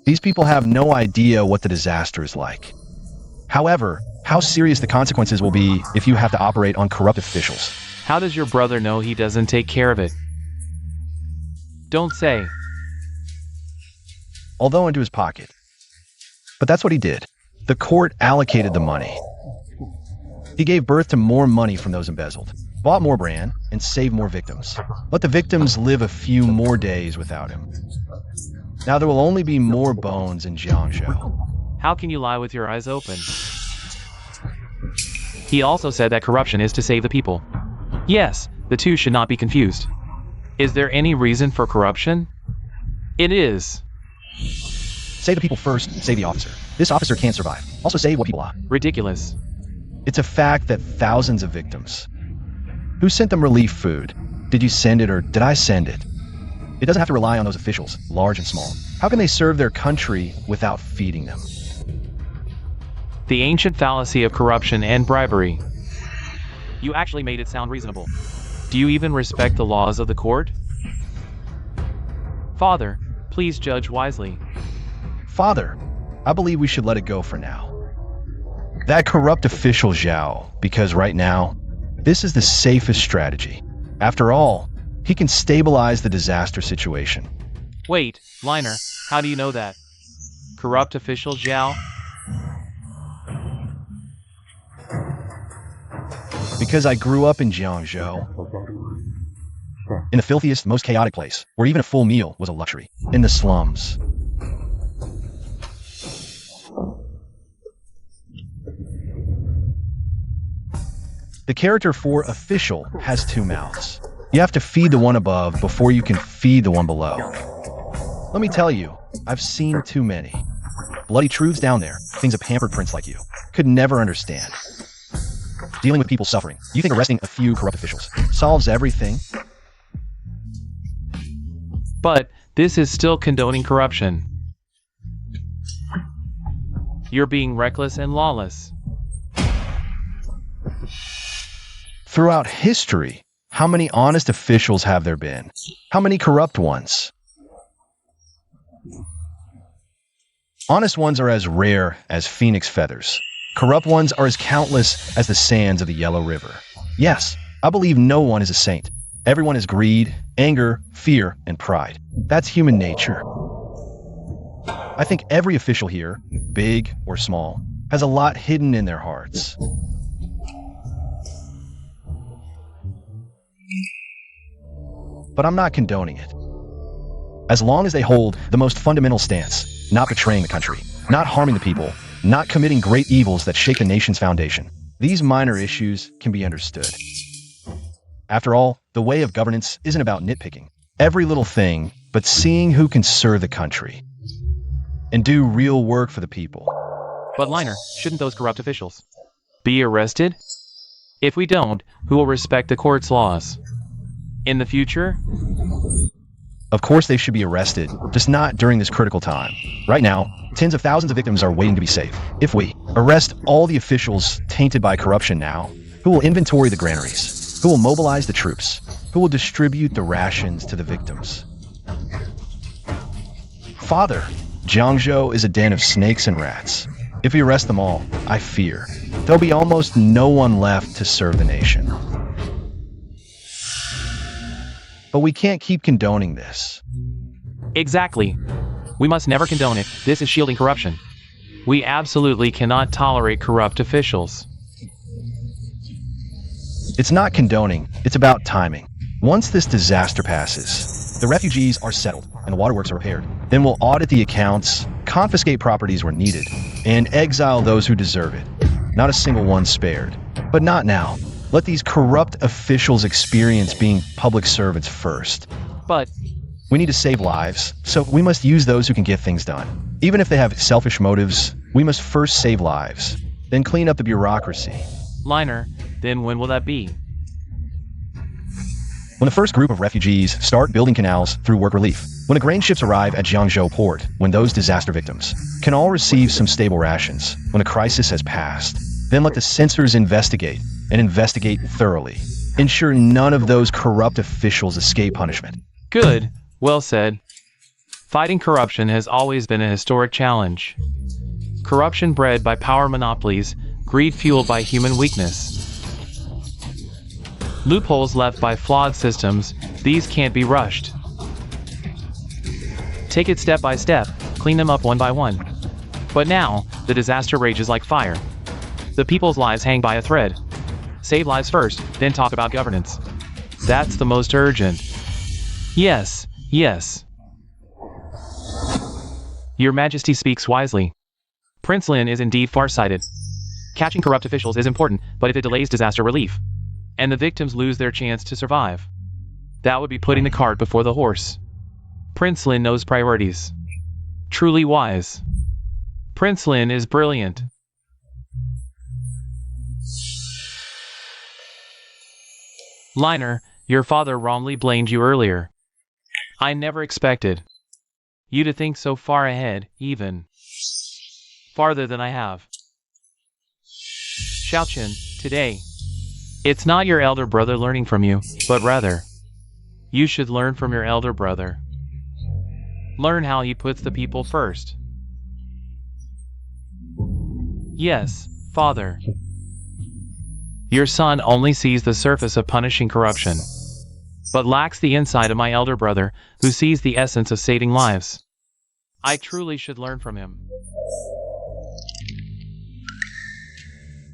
These people have no idea what the disaster is like. However, how serious the consequences will be if you have to operate on corrupt officials. How does your brother know he doesn't take care of it? Don't say. Although into his pocket. But that's what he did. The court allocated the money. He gave birth to more money from those embezzled, bought more brand, and saved more victims. Let the victims live a few more days without him. Now there will only be more bones in Jiangzhou. How can you lie with your eyes open? He also said that corruption is to save the people. Yes, the two should not be confused. Is there any reason for corruption? It is. Save the people first, save the officer. This officer can't survive. Also save what people are. Ridiculous. It's a fact that thousands of victims. Who sent them relief food? Did you send it or did I send it? It doesn't have to rely on those officials, large and small. How can they serve their country without feeding them? The ancient fallacy of corruption and bribery. You actually made it sound reasonable. Do you even respect the laws of the court? Father, please judge wisely. Father, I believe we should let it go for now. That corrupt official Zhao, because right now, this is the safest strategy. After all, he can stabilize the disaster situation. Wait, Liner, how do you know that? Corrupt official Zhao? Because I grew up in Jiangzhou. In the filthiest, most chaotic place, where even a full meal was a luxury. In the slums. The character for official has two mouths. You have to feed the one above before you can feed the one below. Let me tell you, I've seen too many. Bloody truths down there, things a pampered prince like you could never understand. Dealing with people suffering. You think arresting a few corrupt officials solves everything? But this is still condoning corruption. You're being reckless and lawless. Throughout history, how many honest officials have there been? How many corrupt ones? Honest ones are as rare as phoenix feathers. Corrupt ones are as countless as the sands of the Yellow River. Yes, I believe no one is a saint. Everyone has greed, anger, fear, and pride. That's human nature. I think every official here, big or small, has a lot hidden in their hearts. But I'm not condoning it. As long as they hold the most fundamental stance, not betraying the country, not harming the people, not committing great evils that shake the nation's foundation, these minor issues can be understood. After all, the way of governance isn't about nitpicking every little thing, but seeing who can serve the country and do real work for the people. But Liner, shouldn't those corrupt officials be arrested? If we don't, who will respect the court's laws? In the future? Of course they should be arrested, just not during this critical time. Right now, tens of thousands of victims are waiting to be saved. If we arrest all the officials tainted by corruption now, who will inventory the granaries? Who will mobilize the troops? Who will distribute the rations to the victims? Father, Jiangzhou is a den of snakes and rats. If we arrest them all, I fear there'll be almost no one left to serve the nation. But we can't keep condoning this. Exactly. We must never condone it. This is shielding corruption. We absolutely cannot tolerate corrupt officials. It's not condoning, it's about timing. Once this disaster passes, the refugees are settled and the waterworks are repaired. Then we'll audit the accounts, confiscate properties where needed, and exile those who deserve it. Not a single one spared. But not now. Let these corrupt officials experience being public servants first. But we need to save lives, so we must use those who can get things done. Even if they have selfish motives, we must first save lives, then clean up the bureaucracy. Liner, then when will that be? When the first group of refugees start building canals through work relief. When the grain ships arrive at Jiangzhou port, when those disaster victims can all receive some stable rations. When the crisis has passed, then let the censors investigate, and investigate thoroughly. Ensure none of those corrupt officials escape punishment. Good. Well said. Fighting corruption has always been a historic challenge. Corruption bred by power monopolies, greed fueled by human weakness. Loopholes left by flawed systems, these can't be rushed. Take it step by step, clean them up one by one. But now, the disaster rages like fire. The people's lives hang by a thread. Save lives first, then talk about governance. That's the most urgent. Yes, yes. Your Majesty speaks wisely. Prince Lin is indeed farsighted. Catching corrupt officials is important, but if it delays disaster relief, and the victims lose their chance to survive, that would be putting the cart before the horse. Prince Lin knows priorities. Truly wise. Prince Lin is brilliant. Liner, your father wrongly blamed you earlier. I never expected you to think so far ahead, even farther than I have. Xiaoqun, today, it's not your elder brother learning from you, but rather, you should learn from your elder brother. Learn how he puts the people first. Yes, father. Your son only sees the surface of punishing corruption, but lacks the insight of my elder brother, who sees the essence of saving lives. I truly should learn from him.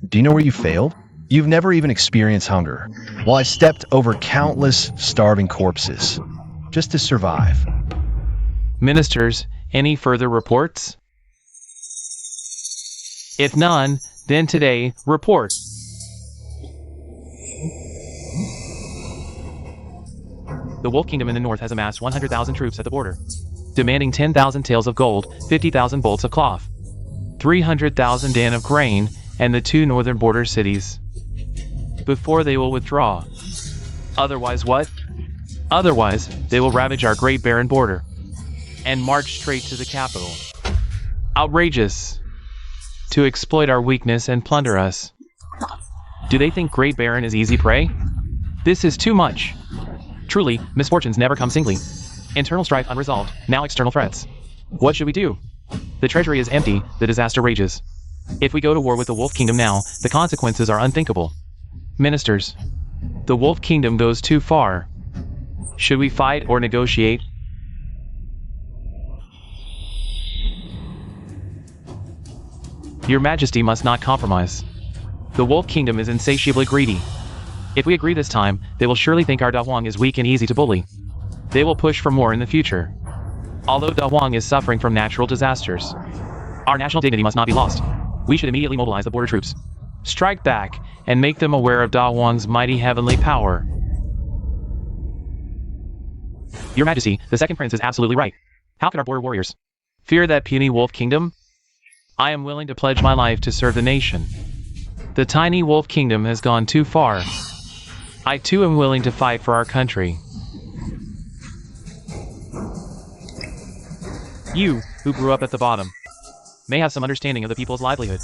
Do you know where you failed? You've never even experienced hunger, while I stepped over countless starving corpses, just to survive. Ministers, any further reports? If none, then today, report. The Wolf Kingdom in the north has amassed 100,000 troops at the border, demanding 10,000 taels of gold, 50,000 bolts of cloth, 300,000 dan of grain, and the 2 northern border cities, before they will withdraw. Otherwise what? Otherwise, they will ravage our great barren border, and march straight to the capital. Outrageous! To exploit our weakness and plunder us. Do they think Great Baron is easy prey? This is too much. Truly, misfortunes never come singly. Internal strife unresolved, now external threats. What should we do? The treasury is empty, the disaster rages. If we go to war with the Wolf Kingdom now, the consequences are unthinkable. Ministers, the Wolf Kingdom goes too far. Should we fight or negotiate? Your Majesty must not compromise. The Wolf Kingdom is insatiably greedy. If we agree this time, they will surely think our Da Huang is weak and easy to bully. They will push for more in the future. Although Da Huang is suffering from natural disasters, our national dignity must not be lost. We should immediately mobilize the border troops, strike back, and make them aware of Da Huang's mighty heavenly power. Your Majesty, the second prince is absolutely right. How could our border warriors fear that puny Wolf Kingdom? I am willing to pledge my life to serve the nation. The tiny wolf kingdom has gone too far. I too am willing to fight for our country. You, who grew up at the bottom, may have some understanding of the people's livelihood.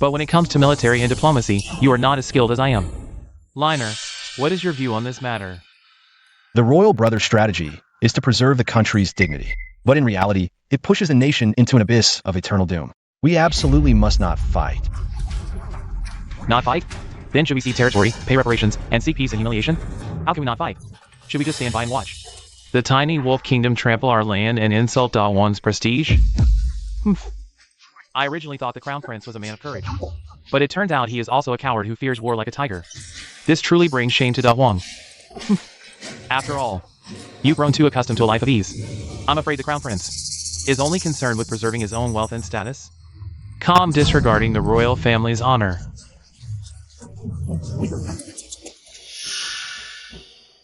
But when it comes to military and diplomacy, you are not as skilled as I am. Liner, what is your view on this matter? The royal brother strategy is to preserve the country's dignity. But in reality, it pushes the nation into an abyss of eternal doom. We absolutely must not fight. Not fight? Then should we cede territory, pay reparations, and seek peace and humiliation? How can we not fight? Should we just stand by and watch the tiny wolf kingdom trample our land and insult Dawan's prestige? I originally thought the crown prince was a man of courage, but it turns out he is also a coward who fears war like a tiger. This truly brings shame to Dawang. After all, you've grown too accustomed to a life of ease. I'm afraid the crown prince is only concerned with preserving his own wealth and status, calm disregarding the royal family's honor.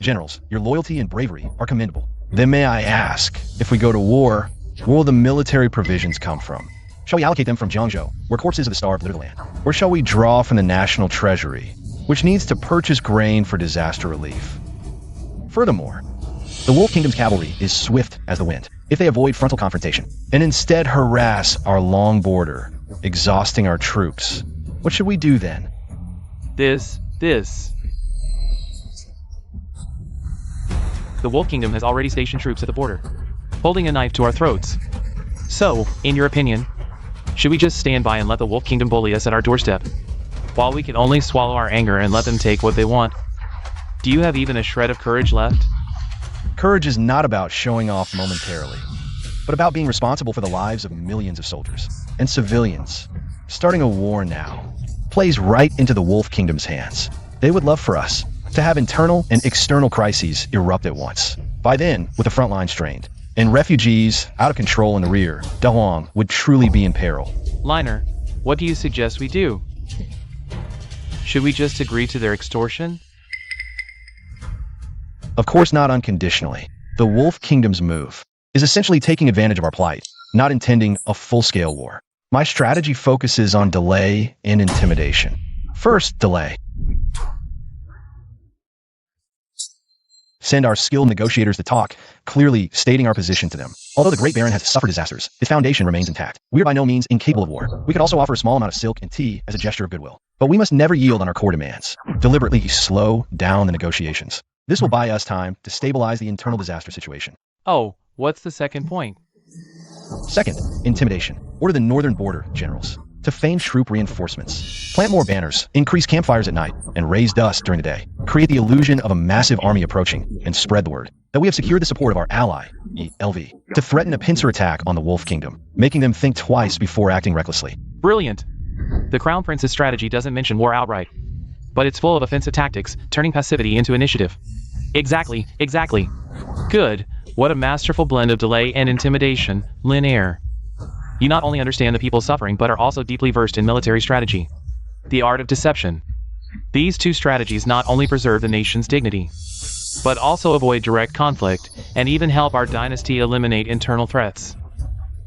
Generals, your loyalty and bravery are commendable. Then may I ask, if we go to war, where will the military provisions come from? Shall we allocate them from Jiangzhou, where corpses of the starved litter the land? Or shall we draw from the national treasury, which needs to purchase grain for disaster relief? Furthermore, the Wolf Kingdom's cavalry is swift as the wind. If they avoid frontal confrontation and instead harass our long border, exhausting our troops, what should we do then? This. The Wolf Kingdom has already stationed troops at the border, holding a knife to our throats. So, in your opinion, should we just stand by and let the Wolf Kingdom bully us at our doorstep, while we can only swallow our anger and let them take what they want? Do you have even a shred of courage left? Courage is not about showing off momentarily, but about being responsible for the lives of millions of soldiers and civilians. Starting a war now plays right into the Wolf Kingdom's hands. They would love for us to have internal and external crises erupt at once. By then, with the front line strained, and refugees out of control in the rear, Dawang would truly be in peril. Liner, what do you suggest we do? Should we just agree to their extortion? Of course not unconditionally. The Wolf Kingdom's move is essentially taking advantage of our plight, not intending a full-scale war. My strategy focuses on delay and intimidation. First, delay. Send our skilled negotiators to talk, clearly stating our position to them. Although the Great Baron has suffered disasters, his foundation remains intact. We are by no means incapable of war. We could also offer a small amount of silk and tea as a gesture of goodwill. But we must never yield on our core demands. Deliberately slow down the negotiations. This will buy us time to stabilize the internal disaster situation. Oh, what's the second point? Second, intimidation. Order the northern border generals to feign troop reinforcements. Plant more banners, increase campfires at night, and raise dust during the day. Create the illusion of a massive army approaching, and spread the word that we have secured the support of our ally, ELV, to threaten a pincer attack on the Wolf Kingdom, making them think twice before acting recklessly. Brilliant! The Crown Prince's strategy doesn't mention war outright, but it's full of offensive tactics, turning passivity into initiative. Exactly. Good. What a masterful blend of delay and intimidation, Lin Air. You not only understand the people's suffering but are also deeply versed in military strategy. The art of deception. These two strategies not only preserve the nation's dignity, but also avoid direct conflict and even help our dynasty eliminate internal threats,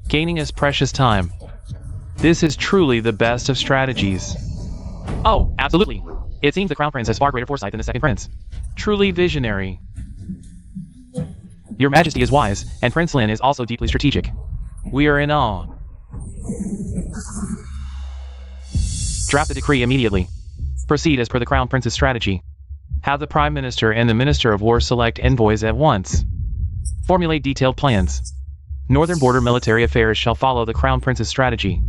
gaining us precious time. This is truly the best of strategies. Oh, absolutely. It seems the Crown Prince has far greater foresight than the Second Prince. Truly visionary. Your Majesty is wise, and Prince Lin is also deeply strategic. We are in awe. Draft the decree immediately. Proceed as per the Crown Prince's strategy. Have the Prime Minister and the Minister of War select envoys at once. Formulate detailed plans. Northern border military affairs shall follow the Crown Prince's strategy.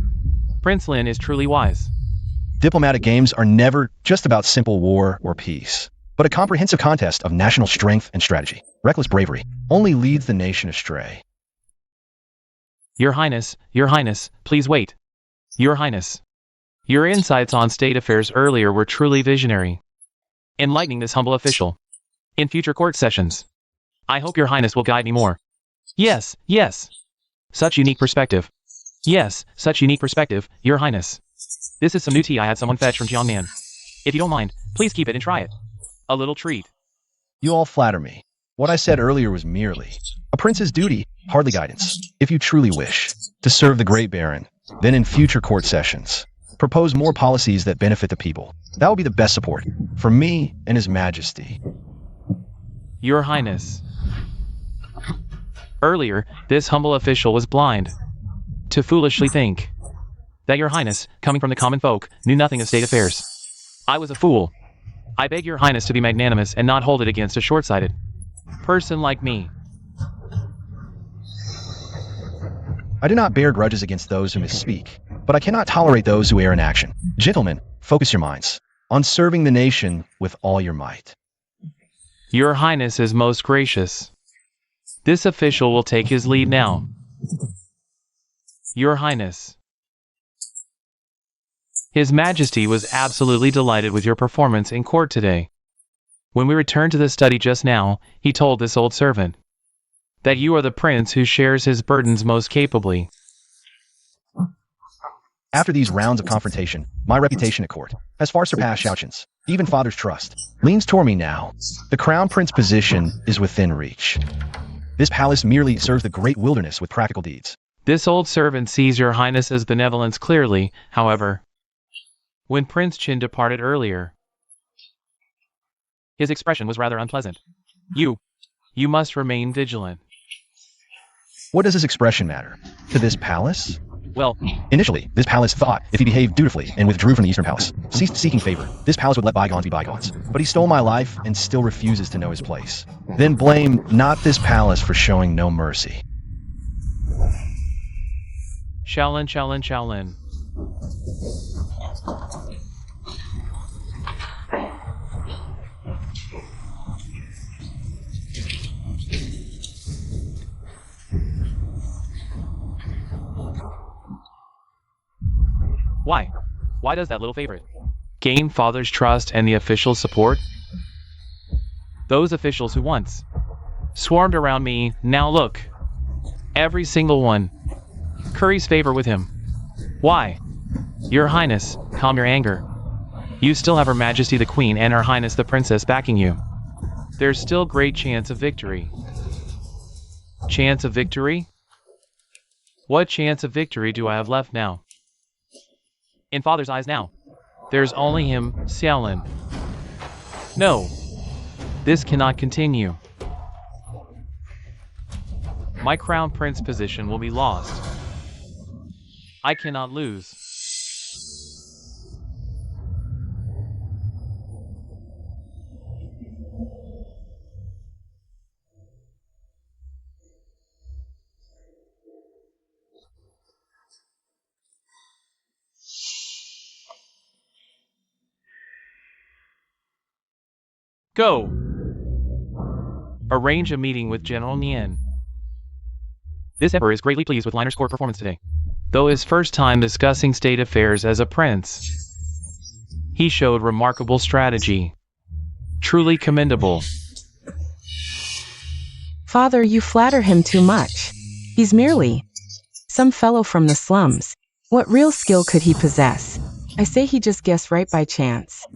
Prince Lin is truly wise. Diplomatic games are never just about simple war or peace, but a comprehensive contest of national strength and strategy. Reckless bravery only leads the nation astray. Your Highness, please wait. Your Highness. Your insights on state affairs earlier were truly visionary, enlightening this humble official. In future court sessions, I hope Your Highness will guide me more. Yes. Such unique perspective. Yes, such unique perspective, Your Highness. This is some new tea I had someone fetch from Jiangnan. If you don't mind, please keep it and try it. A little treat. You all flatter me. What I said earlier was merely a prince's duty, hardly guidance. If you truly wish to serve the Great Baron, then in future court sessions, Propose more policies that benefit the people. That will be the best support for me and His Majesty. Your Highness. Earlier, this humble official was blind to foolishly think that Your Highness, coming from the common folk, knew nothing of state affairs. I was a fool. I beg Your Highness to be magnanimous and not hold it against a short-sighted person like me. I do not bear grudges against those who misspeak, but I cannot tolerate those who err in action. Gentlemen, focus your minds on serving the nation with all your might. Your Highness is most gracious. This official will take his leave now. Your Highness. His Majesty was absolutely delighted with your performance in court today. When we returned to the study just now, he told this old servant that you are the prince who shares his burdens most capably. After these rounds of confrontation, my reputation at court has far surpassed Xiaoqin's. Even father's trust leans toward me now. The crown prince position is within reach. This palace merely serves the great wilderness with practical deeds. This old servant sees Your Highness's benevolence clearly, however. When Prince Qin departed earlier, his expression was rather unpleasant. You must remain vigilant. What does his expression matter to this palace? Well, Initially, this palace thought if he behaved dutifully and withdrew from the Eastern Palace, ceased seeking favor, this palace would let bygones be bygones. But he stole my life and still refuses to know his place. Then blame not this palace for showing no mercy. Shaolin, Shaolin, Shaolin. Why? Why does that little favorite gain father's trust and the officials' support? Those officials who once swarmed around me, now look. Every single one curries favor with him. Why? Your Highness, calm your anger. You still have Her Majesty the Queen and Her Highness the Princess backing you. There's still great chance of victory. Chance of victory? What chance of victory do I have left now? In father's eyes now, there's only him, Xiaolin. No, this cannot continue. My crown prince position will be lost. I cannot lose. Go! Arrange a meeting with General Nian. This emperor is greatly pleased with Liner's court performance today. Though his first time discussing state affairs as a prince, he showed remarkable strategy. Truly commendable. Father, you flatter him too much. He's merely some fellow from the slums. What real skill could he possess? I say he just guessed right by chance.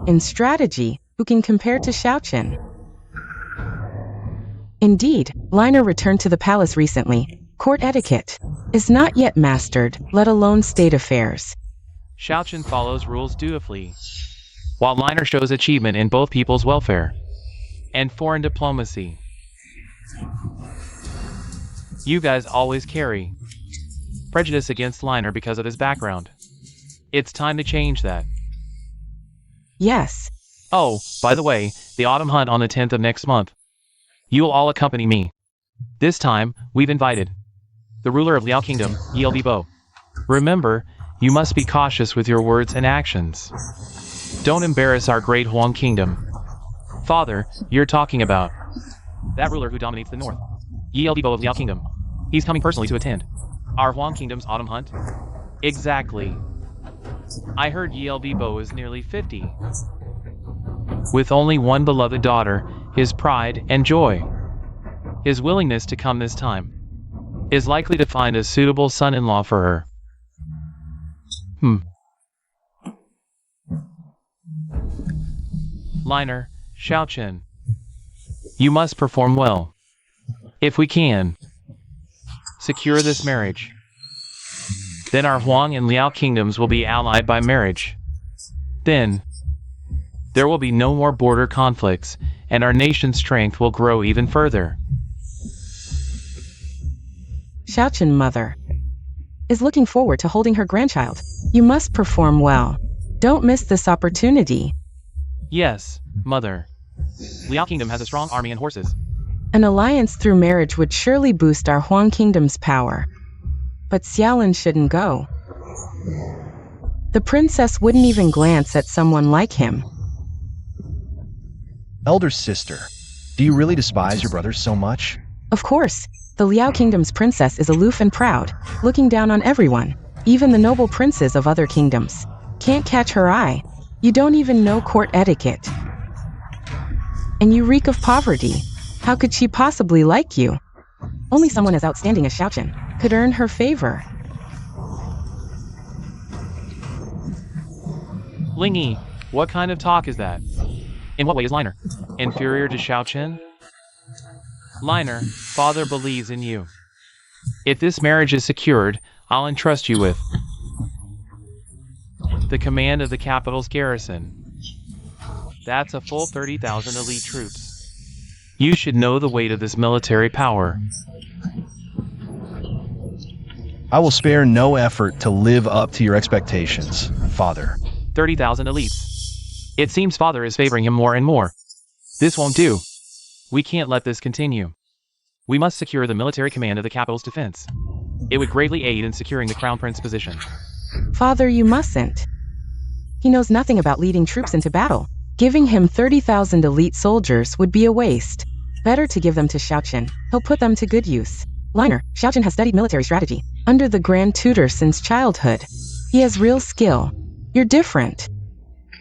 In strategy, who can compare to Xiaoqin? Indeed, Liner returned to the palace recently. Court etiquette is not yet mastered, let alone state affairs. Xiaoqin follows rules dutifully, while Liner shows achievement in both people's welfare and foreign diplomacy. You guys always carry prejudice against Liner because of his background. It's time to change that. Yes. Oh, by the way, the autumn hunt on the 10th of next month. You'll all accompany me. This time, we've invited the ruler of Liao Kingdom, Yelbi Bo. Remember, you must be cautious with your words and actions. Don't embarrass our great Huang Kingdom. Father, you're talking about that ruler who dominates the north, Yelbi Bo of Liao Kingdom. He's coming personally to attend our Huang Kingdom's autumn hunt. Exactly. I heard Yelbi Bo is nearly 50. With only one beloved daughter, his pride and joy. His willingness to come this time is likely to find a suitable son-in-law for her. Liner, Xiaoqin, you must perform well. If we can secure this marriage, Then our Huang and Liao kingdoms will be allied by marriage. Then, there will be no more border conflicts, and our nation's strength will grow even further. Xiaochen mother is looking forward to holding her grandchild. You must perform well. Don't miss this opportunity. Yes, mother. Liao kingdom has a strong army and horses. An alliance through marriage would surely boost our Huang kingdom's power. But Xiaolin shouldn't go. The princess wouldn't even glance at someone like him. Elder sister, do you really despise your brothers so much? Of course, the Liao kingdom's princess is aloof and proud, looking down on everyone, even the noble princes of other kingdoms. Can't catch her eye. You don't even know court etiquette. And you reek of poverty. How could she possibly like you? Only someone as outstanding as Xiaochen could earn her favor. Lingy, what kind of talk is that? In what way is Liner inferior to Xiaochen? Liner, father believes in you. If this marriage is secured, I'll entrust you with the command of the capital's garrison. That's a full 30,000 elite troops. You should know the weight of this military power. I will spare no effort to live up to your expectations, father. 30,000 elites. It seems father is favoring him more and more. This won't do. We can't let this continue. We must secure the military command of the capital's defense. It would greatly aid in securing the crown prince position. Father, you mustn't. He knows nothing about leading troops into battle. Giving him 30,000 elite soldiers would be a waste. Better to give them to Xiaochen. He'll put them to good use. Liner, Xiaochen has studied military strategy under the Grand Tutor since childhood. He has real skill. You're different.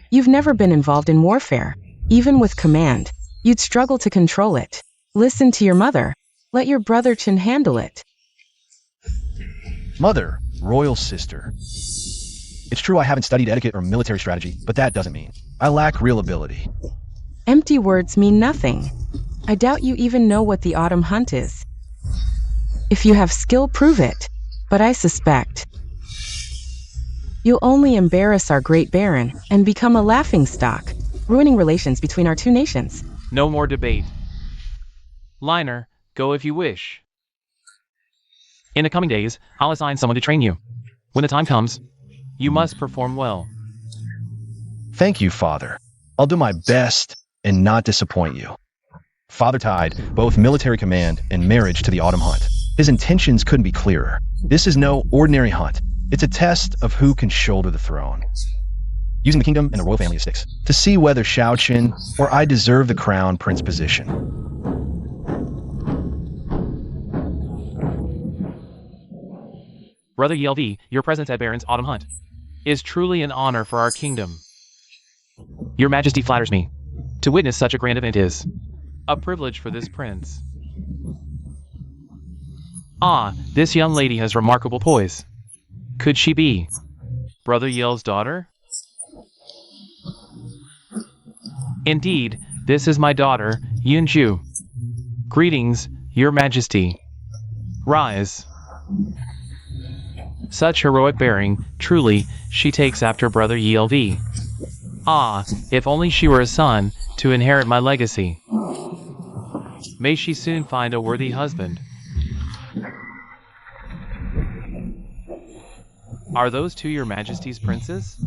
You've never been involved in warfare. Even with command, you'd struggle to control it. Listen to your mother. Let your brother Chen handle it. Mother, royal sister. It's true I haven't studied etiquette or military strategy, but that doesn't mean I lack real ability. Empty words mean nothing. I doubt you even know what the autumn hunt is. If you have skill, prove it. But I suspect you'll only embarrass our great baron and become a laughingstock, ruining relations between our two nations. No more debate. Liner, go if you wish. In the coming days, I'll assign someone to train you. When the time comes, you must perform well. Thank you, father. I'll do my best and not disappoint you. Father tied both military command and marriage to the autumn hunt. His intentions couldn't be clearer. This is no ordinary hunt. It's a test of who can shoulder the throne. Using the kingdom and the royal family as sticks to see whether Xiaochen or I deserve the crown prince position. Brother ELV, your presence at Baron's autumn hunt is truly an honor for our kingdom. Your Majesty flatters me. To witness such a grand event is a privilege for this prince. Ah, this young lady has remarkable poise. Could she be Brother Yel's daughter? Indeed, this is my daughter, Yunju. Greetings, Your Majesty. Rise. Such heroic bearing, truly, she takes after Brother ELV. Ah, if only she were a son, to inherit my legacy. May she soon find a worthy husband. Are those two Your Majesty's princes?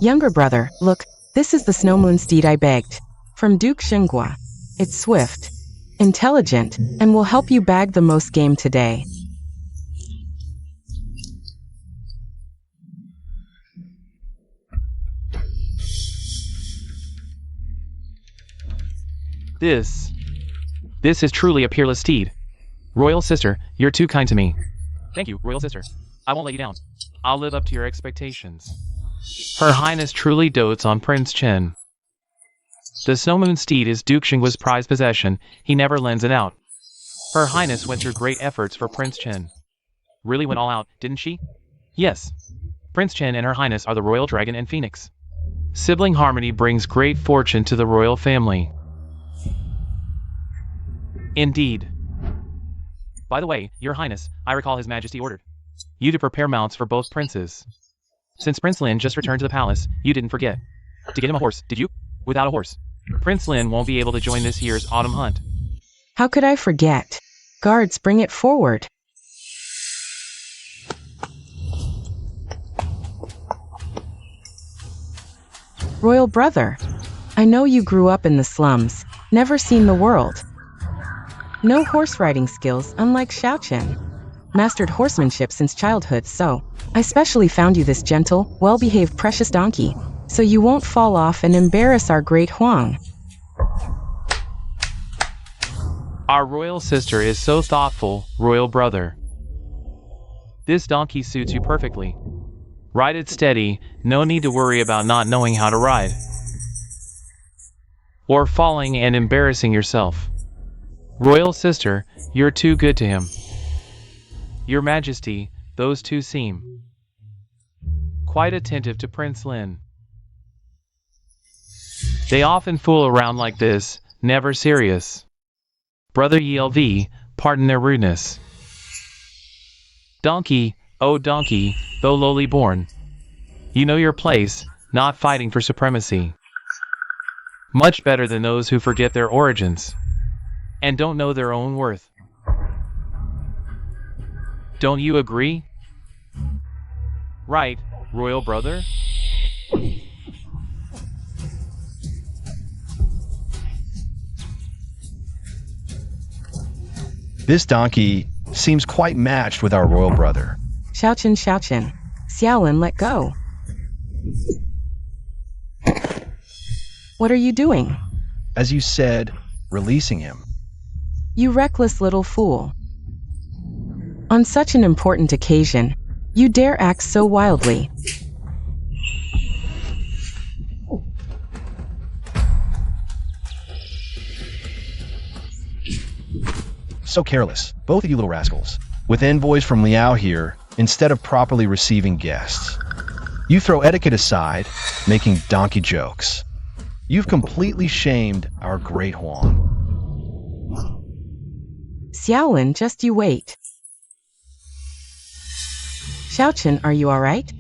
Younger brother, look, this is the snow moon steed I begged. From Duke Xinghua. It's swift, intelligent, and will help you bag the most game today. This is truly a peerless steed. Royal sister, you're too kind to me. Thank you, Royal sister. I won't let you down. I'll live up to your expectations. Her Highness truly dotes on Prince Chen. The Snow Moon steed is Duke Xinghua's prized possession. He never lends it out. Her Highness went through great efforts for Prince Chen. Really went all out, didn't she? Yes. Prince Chen and Her Highness are the Royal Dragon and Phoenix. Sibling harmony brings great fortune to the royal family. Indeed. By the way, Your Highness, I recall His Majesty ordered you to prepare mounts for both princes. Since Prince Lin just returned to the palace, you didn't forget to get him a horse, did you? Without a horse, Prince Lin won't be able to join this year's autumn hunt. How could I forget? Guards, bring it forward. Royal brother, I know you grew up in the slums, never seen the world. No horse riding skills, unlike Xiaochen. Mastered horsemanship since childhood, so I specially found you this gentle, well-behaved precious donkey, so you won't fall off and embarrass our great Huang. Our royal sister is so thoughtful, royal brother. This donkey suits you perfectly. Ride it steady, no need to worry about not knowing how to ride. Or falling and embarrassing yourself. Royal sister, you're too good to him. Your Majesty, those two seem quite attentive to Prince Lin. They often fool around like this, never serious. Brother ELV, pardon their rudeness. Donkey, oh donkey, though lowly born. You know your place, not fighting for supremacy. Much better than those who forget their origins and don't know their own worth. Don't you agree? Right, royal brother? This donkey seems quite matched with our royal brother. Xiaochen, Xiaochen. Xiaolin, let go. What are you doing? As you said, releasing him. You reckless little fool. On such an important occasion, you dare act so wildly. So careless, both of you little rascals. With envoys from Liao here, instead of properly receiving guests, you throw etiquette aside, making donkey jokes. You've completely shamed our great Huang. Xiaolin, just you wait. Xiaochen, are you alright?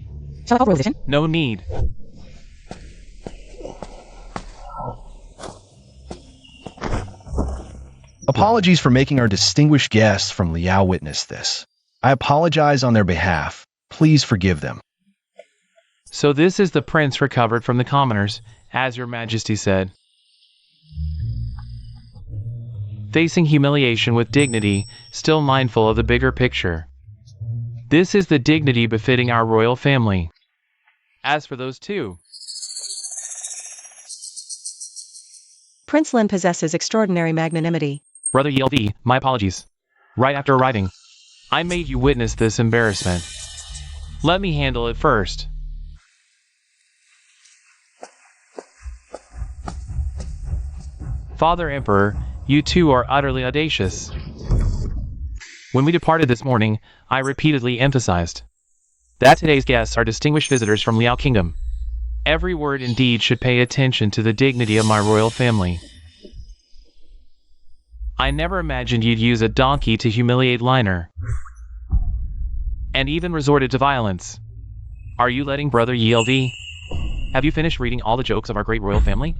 Shall I call religion? No need. Apologies for making our distinguished guests from Liao witness this. I apologize on their behalf. Please forgive them. So this is the prince recovered from the commoners, as your majesty said. Facing humiliation with dignity, still mindful of the bigger picture. This is the dignity befitting our royal family. As for those two, Prince Lin possesses extraordinary magnanimity. Brother ELV, my apologies. Right after arriving, I made you witness this embarrassment. Let me handle it first. Father Emperor, you two are utterly audacious. When we departed this morning, I repeatedly emphasized that today's guests are distinguished visitors from Liao Kingdom. Every word and deed should pay attention to the dignity of my royal family. I never imagined you'd use a donkey to humiliate Liner, and even resorted to violence. Are you letting Brother ELV? Have you finished reading all the jokes of our great royal family?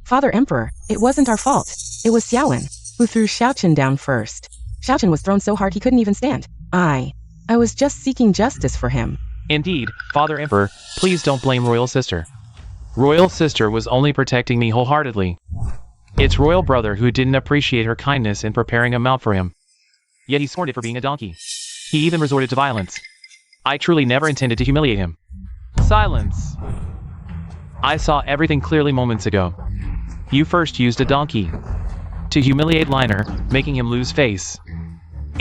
Father Emperor, it wasn't our fault. It was Xiaolin, who threw Xiaochen down first. Xiaochen was thrown so hard he couldn't even stand. I was just seeking justice for him. Indeed, Father Emperor, please don't blame Royal Sister. Royal Sister was only protecting me wholeheartedly. It's Royal Brother who didn't appreciate her kindness in preparing a mount for him. Yet he scorned it for being a donkey. He even resorted to violence. I truly never intended to humiliate him. Silence. I saw everything clearly moments ago. You first used a donkey to humiliate Liner, making him lose face.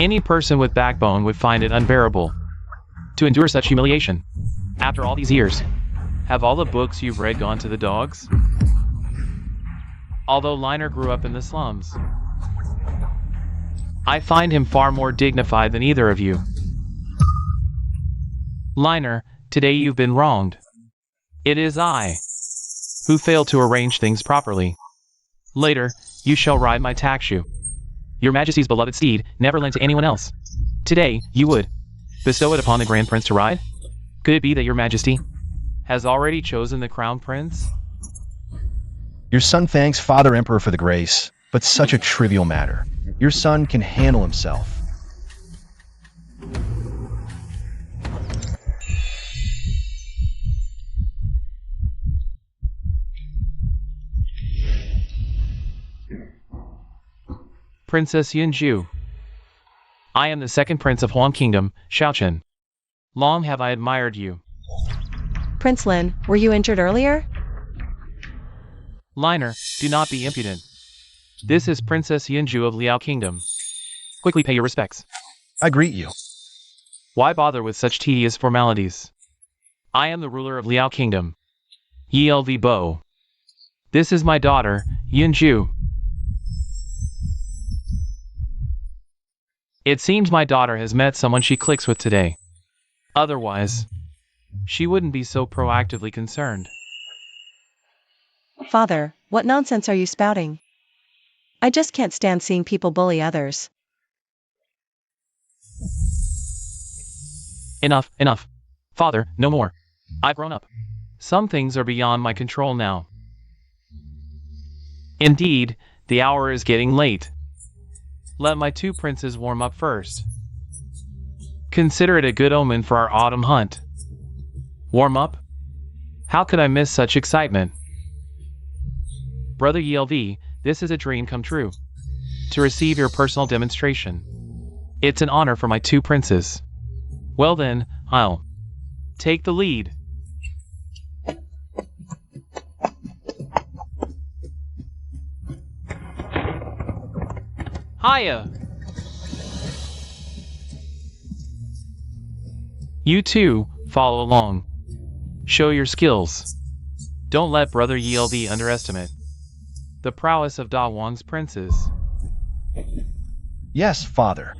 Any person with backbone would find it unbearable to endure such humiliation. After all these years, have all the books you've read gone to the dogs? Although Liner grew up in the slums, I find him far more dignified than either of you. Liner, today you've been wronged. It is I who failed to arrange things properly. Later, you shall ride my takshu. Your Majesty's beloved steed, never lent to anyone else. Today, you would. Bestow it upon the Grand Prince to ride? Could it be that your majesty has already chosen the crown prince? Your son thanks Father Emperor for the grace, but such a trivial matter. Your son can handle himself. Princess Yunju. I am the second prince of Huang Kingdom, Shaochen. Long have I admired you. Prince Lin, were you injured earlier? Liner, do not be impudent. This is Princess Yunju of Liao Kingdom. Quickly pay your respects. I greet you. Why bother with such tedious formalities? I am the ruler of Liao Kingdom. Yelv Bo. This is my daughter, Yunju. It seems my daughter has met someone she clicks with today. Otherwise, she wouldn't be so proactively concerned. Father, what nonsense are you spouting? I just can't stand seeing people bully others. Enough, enough. Father, no more. I've grown up. Some things are beyond my control now. Indeed, the hour is getting late. Let my two princes warm up first. Consider it a good omen for our autumn hunt. Warm up? How could I miss such excitement? Brother Yelv, this is a dream come true. To receive your personal demonstration. It's an honor for my two princes. Well then, I'll take the lead. Hiya! You two, follow along. Show your skills. Don't let Brother Yelv underestimate the prowess of Da Wang's princes. Yes, Father.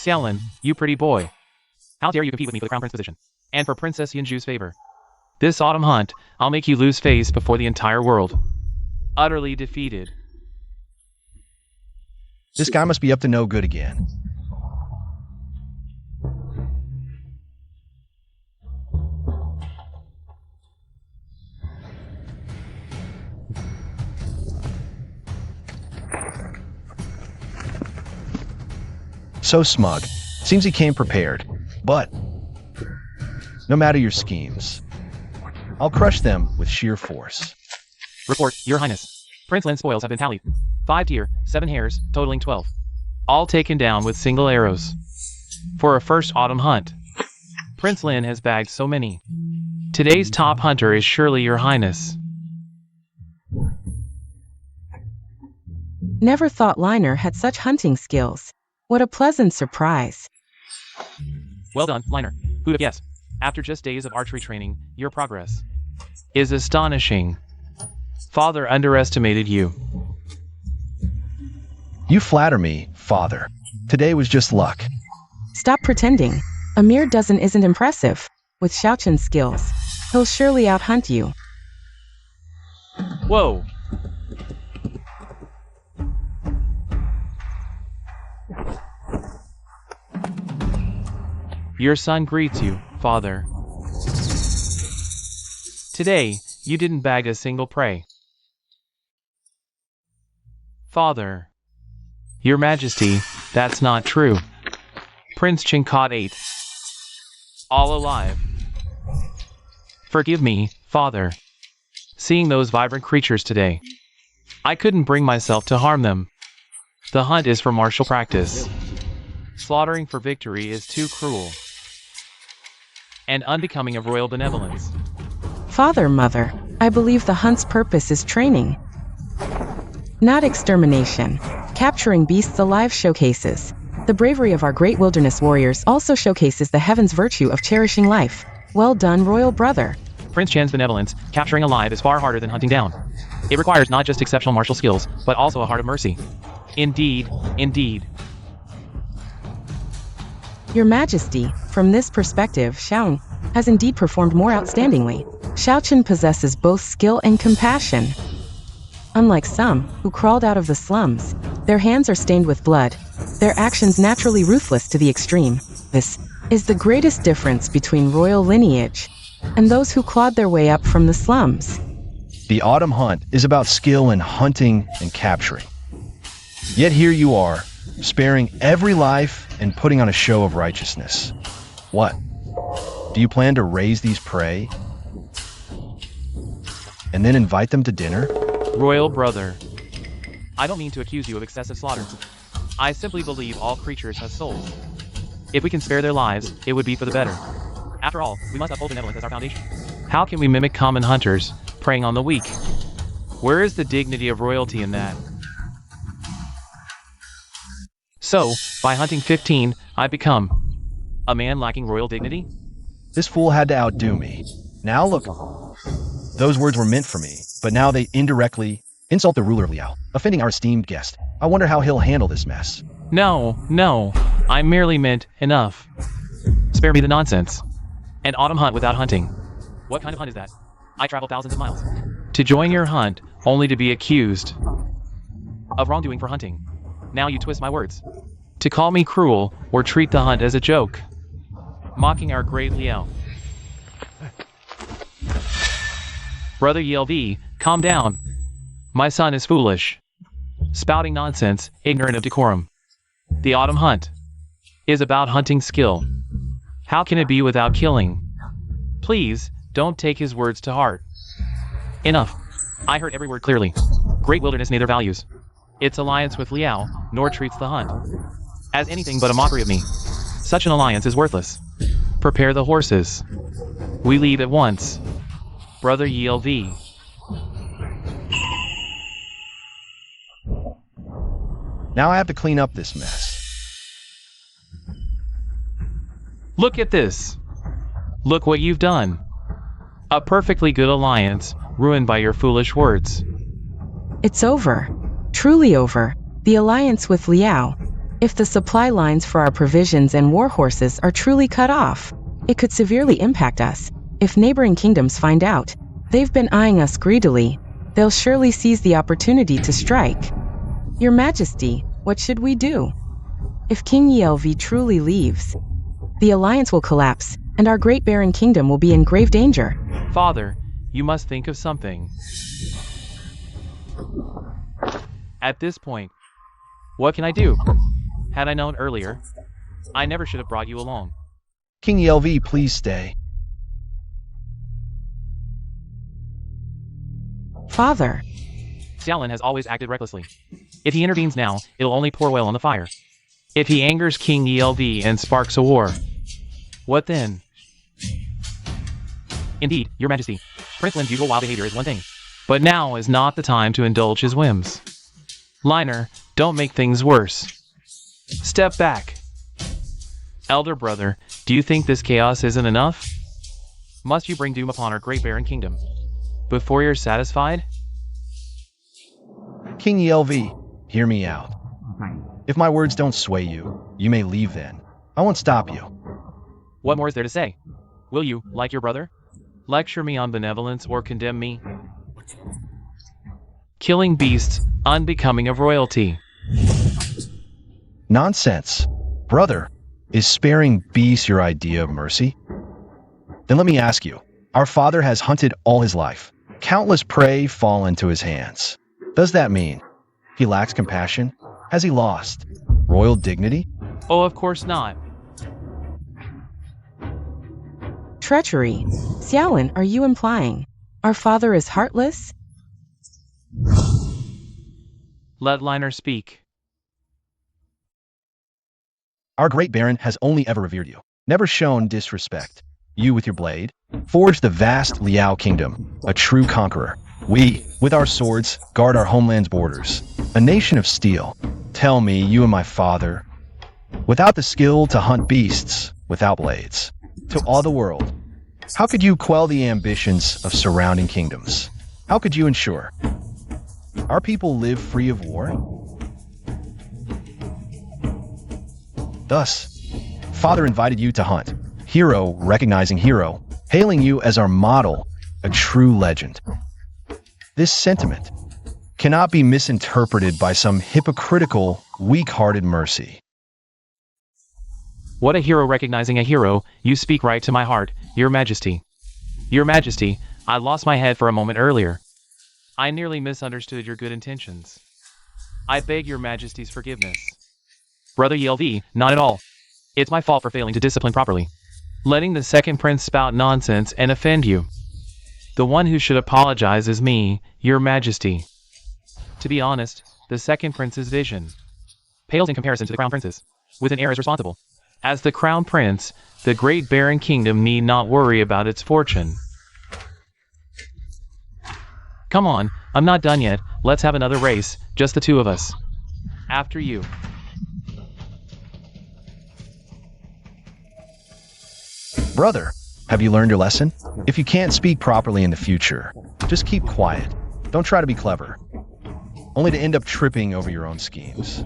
Xiaolin, you pretty boy. How dare you compete with me for the crown prince position? And for Princess Yunju's favor. This autumn hunt, I'll make you lose face before the entire world. Utterly defeated. This guy must be up to no good again. So smug. Seems he came prepared. But no matter your schemes, I'll crush them with sheer force. Report, Your Highness. Prince Lin's spoils have been tallied. 5 deer, 7 hares, totaling 12. All taken down with single arrows. For a first autumn hunt. Prince Lin has bagged so many. Today's top hunter is surely Your Highness. Never thought Liner had such hunting skills. What a pleasant surprise. Well done, Liner. Who'd have guessed? After just days of archery training, your progress is astonishing. Father underestimated you. You flatter me, Father. Today was just luck. Stop pretending. A mere dozen isn't impressive. With Shaochen's skills, he'll surely outhunt you. Whoa! Your son greets you, Father. Today, you didn't bag a single prey. Father. Your Majesty, that's not true. Prince Ching caught 8. All alive. Forgive me, Father. Seeing those vibrant creatures today, I couldn't bring myself to harm them. The hunt is for martial practice. Slaughtering for victory is too cruel and unbecoming of royal benevolence. Father, Mother, I believe the hunt's purpose is training, not extermination. Capturing beasts alive showcases the bravery of our great wilderness warriors, also showcases the heavens' virtue of cherishing life. Well done, royal brother. Prince Chan's benevolence, capturing alive is far harder than hunting down. It requires not just exceptional martial skills, but also a heart of mercy. Indeed, indeed. Your Majesty, from this perspective, Shaun has indeed performed more outstandingly. Xiaochen possesses both skill and compassion. Unlike some, who crawled out of the slums, their hands are stained with blood, their actions naturally ruthless to the extreme. This is the greatest difference between royal lineage and those who clawed their way up from the slums. The autumn hunt is about skill in hunting and capturing. Yet here you are, sparing every life and putting on a show of righteousness. What? Do you plan to raise these prey and then invite them to dinner? Royal brother, I don't mean to accuse you of excessive slaughter. I simply believe all creatures have souls. If we can spare their lives, it would be for the better. After all, we must uphold benevolence as our foundation. How can we mimic common hunters, preying on the weak? Where is the dignity of royalty in that? So, by hunting 15, I become a man lacking royal dignity? This fool had to outdo me. Now look, those words were meant for me, but now they indirectly insult the ruler of Liao, offending our esteemed guest. I wonder how he'll handle this mess. No, I merely meant enough. Spare me the nonsense. An autumn hunt without hunting. What kind of hunt is that? I travel thousands of miles to join your hunt, only to be accused of wrongdoing for hunting. Now you twist my words to call me cruel or treat the hunt as a joke, mocking our great Liao. Brother ELV, calm down. My son is foolish, spouting nonsense, ignorant of decorum. The autumn hunt is about hunting skill. How can it be without killing? Please, don't take his words to heart. Enough. I heard every word clearly. Great wilderness neither values its alliance with Liao, nor treats the hunt as anything but a mockery of me. Such an alliance is worthless. Prepare the horses. We leave at once. Brother ELV. Now I have to clean up this mess. Look at this. Look what you've done. A perfectly good alliance, ruined by your foolish words. It's over. Truly over. The alliance with Liao. If the supply lines for our provisions and war horses are truly cut off, it could severely impact us. If neighboring kingdoms find out, they've been eyeing us greedily, they'll surely seize the opportunity to strike. Your Majesty, what should we do? If King Yelvi truly leaves, the alliance will collapse, and our great barren kingdom will be in grave danger. Father, you must think of something. At this point, what can I do? Had I known earlier, I never should have brought you along. King ELV, please stay. Father. Xiaolin has always acted recklessly. If he intervenes now, it'll only pour oil on the fire. If he angers King ELV and sparks a war, what then? Indeed, Your Majesty, Prince Lin's usual wild behavior is one thing, but now is not the time to indulge his whims. Liner, don't make things worse. Step back. Elder brother, do you think this chaos isn't enough? Must you bring doom upon our great barren kingdom before you're satisfied? King ELV, hear me out. If my words don't sway you, you may leave then. I won't stop you. What more is there to say? Will you, like your brother, lecture me on benevolence or condemn me? Killing beasts, unbecoming of royalty. Nonsense. Brother, is sparing beasts your idea of mercy? Then let me ask you, our father has hunted all his life. Countless prey fall into his hands. Does that mean he lacks compassion? Has he lost royal dignity? Oh, of course not. Treachery. Xiaolin, are you implying our father is heartless? Let Liner speak. Our great baron has only ever revered you, never shown disrespect. You with your blade, forged the vast Liao kingdom, a true conqueror. We, with our swords, guard our homeland's borders, a nation of steel. Tell me, you and my father, without the skill to hunt beasts, without blades, to awe the world, how could you quell the ambitions of surrounding kingdoms? How could you ensure our people live free of war? Thus, father invited you to hunt. Hero recognizing hero, hailing you as our model, a true legend. This sentiment cannot be misinterpreted by some hypocritical, weak-hearted mercy. What a hero recognizing a hero, you speak right to my heart, Your Majesty. Your Majesty, I lost my head for a moment earlier. I nearly misunderstood your good intentions. I beg Your Majesty's forgiveness. Brother ELV, not at all. It's my fault for failing to discipline properly. Letting the second prince spout nonsense and offend you. The one who should apologize is me, Your Majesty. To be honest, the second prince's vision pales in comparison to the crown prince's, with an heir as responsible. As the crown prince, the great barren kingdom need not worry about its fortune. Come on, I'm not done yet, let's have another race, just the two of us. After you. Brother, have you learned your lesson? If you can't speak properly in the future, just keep quiet. Don't try to be clever, only to end up tripping over your own schemes.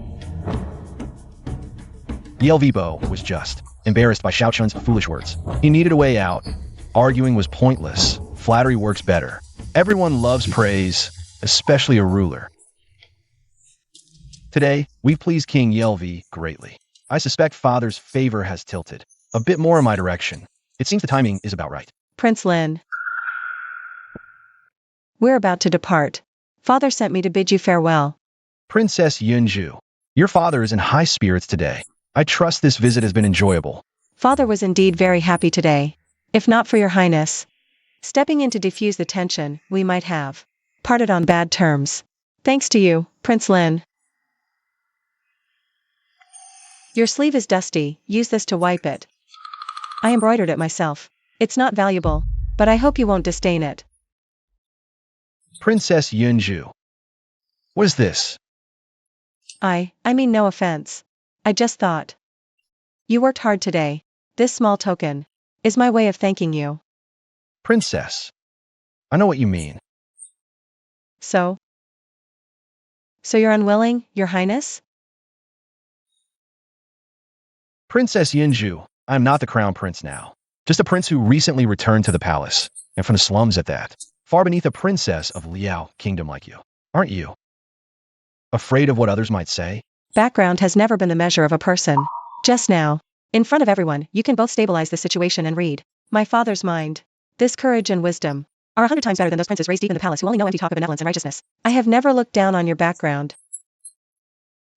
Yelvibo was just embarrassed by Xiaochun's foolish words. He needed a way out. Arguing was pointless. Flattery works better. Everyone loves praise, especially a ruler. Today, we please King Yelvi greatly. I suspect Father's favor has tilted a bit more in my direction. It seems the timing is about right. Prince Lin. We're about to depart. Father sent me to bid you farewell. Princess Yunju, your father is in high spirits today. I trust this visit has been enjoyable. Father was indeed very happy today. If not for your highness stepping in to defuse the tension, we might have parted on bad terms. Thanks to you, Prince Lin. Your sleeve is dusty, use this to wipe it. I embroidered it myself. It's not valuable, but I hope you won't disdain it. Princess Yunju. What is this? I mean no offense. I just thought. You worked hard today. This small token is my way of thanking you. Princess. I know what you mean. So you're unwilling, Your Highness? Princess Yunju, I'm not the crown prince now. Just a prince who recently returned to the palace, and from the slums at that. Far beneath a princess of Liao kingdom like you. Aren't you? Afraid of what others might say? Background has never been the measure of a person. Just now, in front of everyone, you can both stabilize the situation and read my father's mind. This courage and wisdom are 100 times better than those princes raised deep in the palace who only know empty talk of benevolence and righteousness. I have never looked down on your background.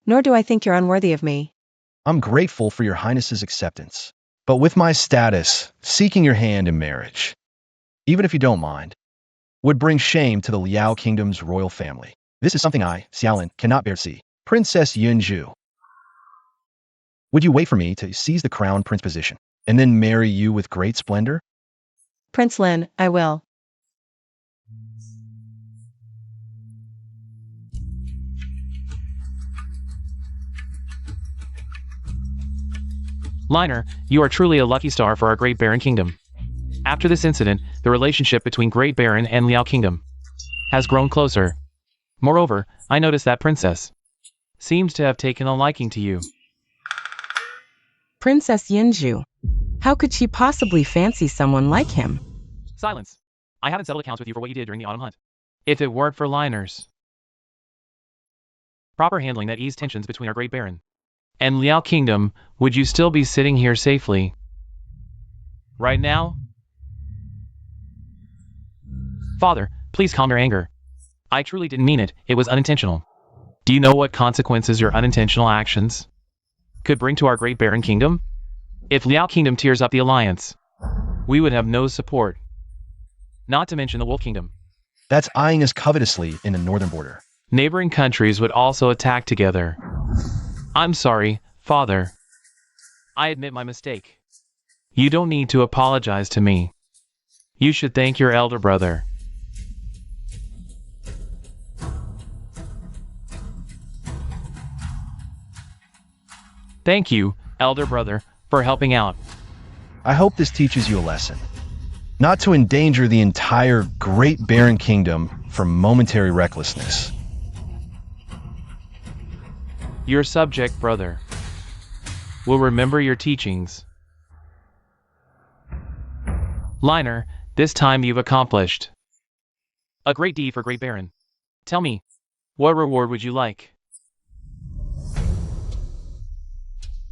Nor do I think you're unworthy of me. I'm grateful for your highness's acceptance. But with my status, seeking your hand in marriage, even if you don't mind, would bring shame to the Liao kingdom's royal family. This is something I, Xiaolin, cannot bear to see. Princess Yunju. Would you wait for me to seize the crown prince position, and then marry you with great splendor? Prince Lin, I will. Liner, you are truly a lucky star for our Great Baron Kingdom. After this incident, the relationship between Great Baron and Liao Kingdom has grown closer. Moreover, I noticed that Princess seems to have taken a liking to you. Princess Yunju. How could she possibly fancy someone like him? Silence. I haven't settled accounts with you for what you did during the autumn hunt. If it weren't for Liner's proper handling that eased tensions between our Great Baron and Liao Kingdom, would you still be sitting here safely right now? Father, please calm your anger. I truly didn't mean it. It was unintentional. Do you know what consequences your unintentional actions could bring to our Great Baron Kingdom? If Liao Kingdom tears up the alliance, we would have no support. Not to mention the Wolf Kingdom. That's eyeing us covetously in the northern border. Neighboring countries would also attack together. I'm sorry, Father. I admit my mistake. You don't need to apologize to me. You should thank your elder brother. Thank you, elder brother, for helping out. I hope this teaches you a lesson. Not to endanger the entire Great Baron Kingdom for momentary recklessness. Your subject brother will remember your teachings. Liner, this time you've accomplished a great deed for Great Baron. Tell me, what reward would you like?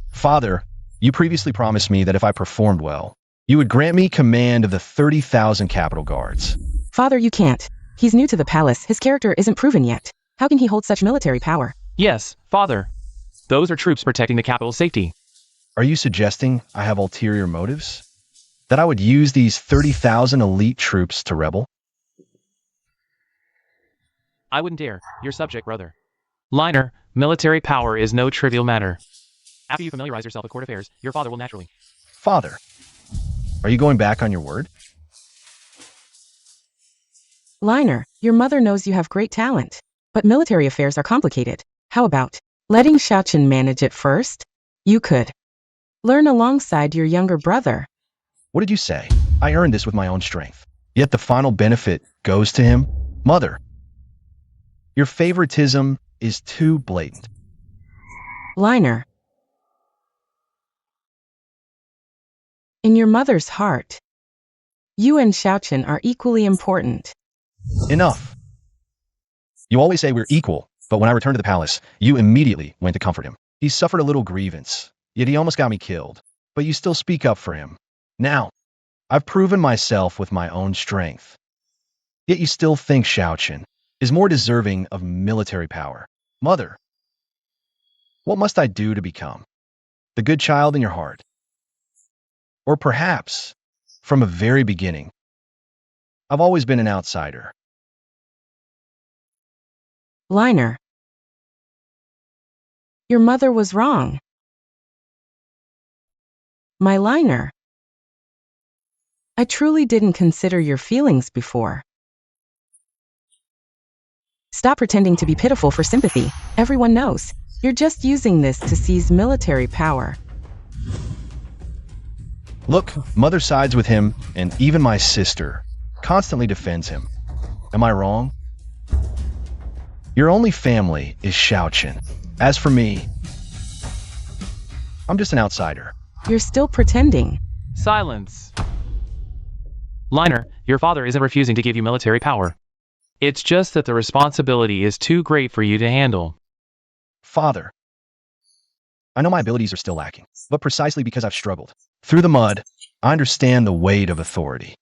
Father, you previously promised me that if I performed well, you would grant me command of the 30,000 capital guards. Father, you can't. He's new to the palace. His character isn't proven yet. How can he hold such military power? Yes, father. Those are troops protecting the capital's safety. Are you suggesting I have ulterior motives? That I would use these 30,000 elite troops to rebel? I wouldn't dare. Your subject, brother. Liner, military power is no trivial matter. After you familiarize yourself with court affairs, your father will naturally. Father, are you going back on your word? Liner, your mother knows you have great talent. But military affairs are complicated. How about letting Xiaochen manage it first? You could learn alongside your younger brother. What did you say? I earned this with my own strength. Yet the final benefit goes to him? Mother, your favoritism is too blatant. Liner, in your mother's heart, you and Xiaochen are equally important. Enough. You always say we're equal, but when I returned to the palace, you immediately went to comfort him. He suffered a little grievance, yet he almost got me killed. But you still speak up for him. Now, I've proven myself with my own strength. Yet you still think Xiaochen is more deserving of military power. Mother, what must I do to become the good child in your heart? Or perhaps, from a very beginning, I've always been an outsider. Liner, your mother was wrong. My Liner, I truly didn't consider your feelings before. Stop pretending to be pitiful for sympathy. Everyone knows. You're just using this to seize military power. Look, Mother sides with him, and even my sister constantly defends him. Am I wrong? Your only family is Xiaochen. As for me, I'm just an outsider. You're still pretending. Silence. Liner, your father isn't refusing to give you military power. It's just that the responsibility is too great for you to handle. Father, I know my abilities are still lacking, but precisely because I've struggled through the mud, I understand the weight of authority.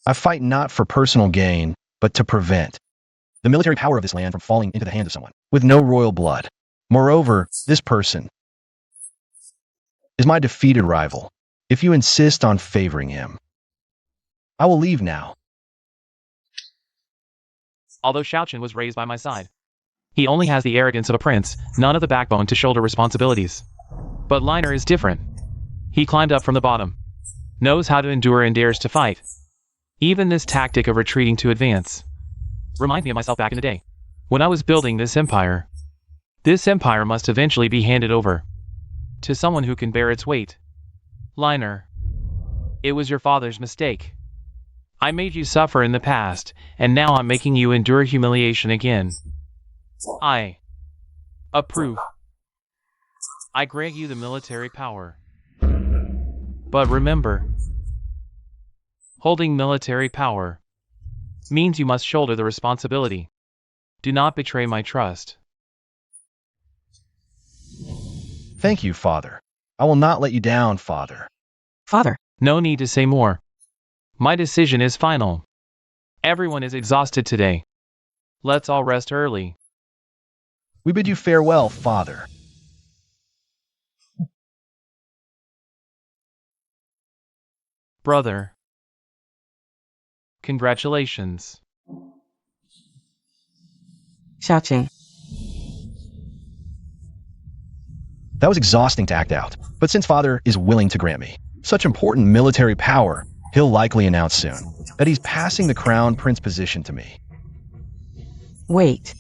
I fight not for personal gain, but to prevent the military power of this land from falling into the hands of someone with no royal blood. Moreover, this person is my defeated rival. If you insist on favoring him, I will leave now. Although Xiaochen was raised by my side, he only has the arrogance of a prince, none of the backbone to shoulder responsibilities. But Liner is different. He climbed up from the bottom, knows how to endure and dares to fight. Even this tactic of retreating to advance reminds me of myself back in the day. When I was building this empire must eventually be handed over to someone who can bear its weight. Liner, it was your father's mistake. I made you suffer in the past, and now I'm making you endure humiliation again. I approve. I grant you the military power. But remember, holding military power means you must shoulder the responsibility. Do not betray my trust. Thank you, Father. I will not let you down, Father. Father, No need to say more. My decision is final. Everyone is exhausted today. Let's all rest early. We bid you farewell, Father. Brother. Congratulations. Xiaochen, That was exhausting to act out. But since Father is willing to grant me such important military power, he'll likely announce soon that he's passing the crown prince position to me. wait.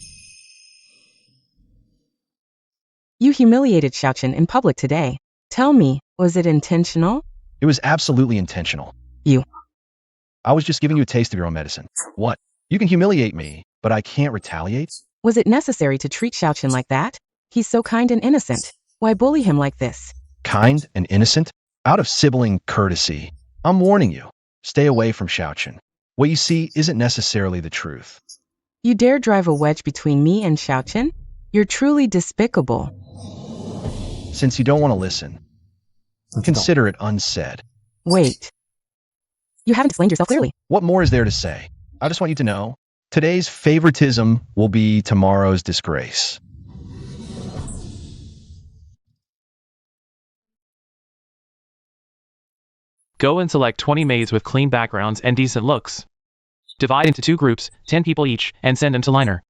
You humiliated Xiaochen in public today. Tell me, was it intentional? It was absolutely intentional. You. I was just giving you a taste of your own medicine. What? You can humiliate me, but I can't retaliate? Was it necessary to treat Xiaochen like that? He's so kind and innocent. Why bully him like this? Kind and innocent? Out of sibling courtesy. I'm warning you. Stay away from Xiaochen. What you see isn't necessarily the truth. You dare drive a wedge between me and Xiaochen? You're truly despicable. Since you don't want to listen, consider it unsaid. Wait. You haven't explained yourself clearly. What more is there to say? I just want you to know, today's favoritism will be tomorrow's disgrace. Go and select 20 maids with clean backgrounds and decent looks. Divide into 2 groups, 10 people each, and send them to Liner.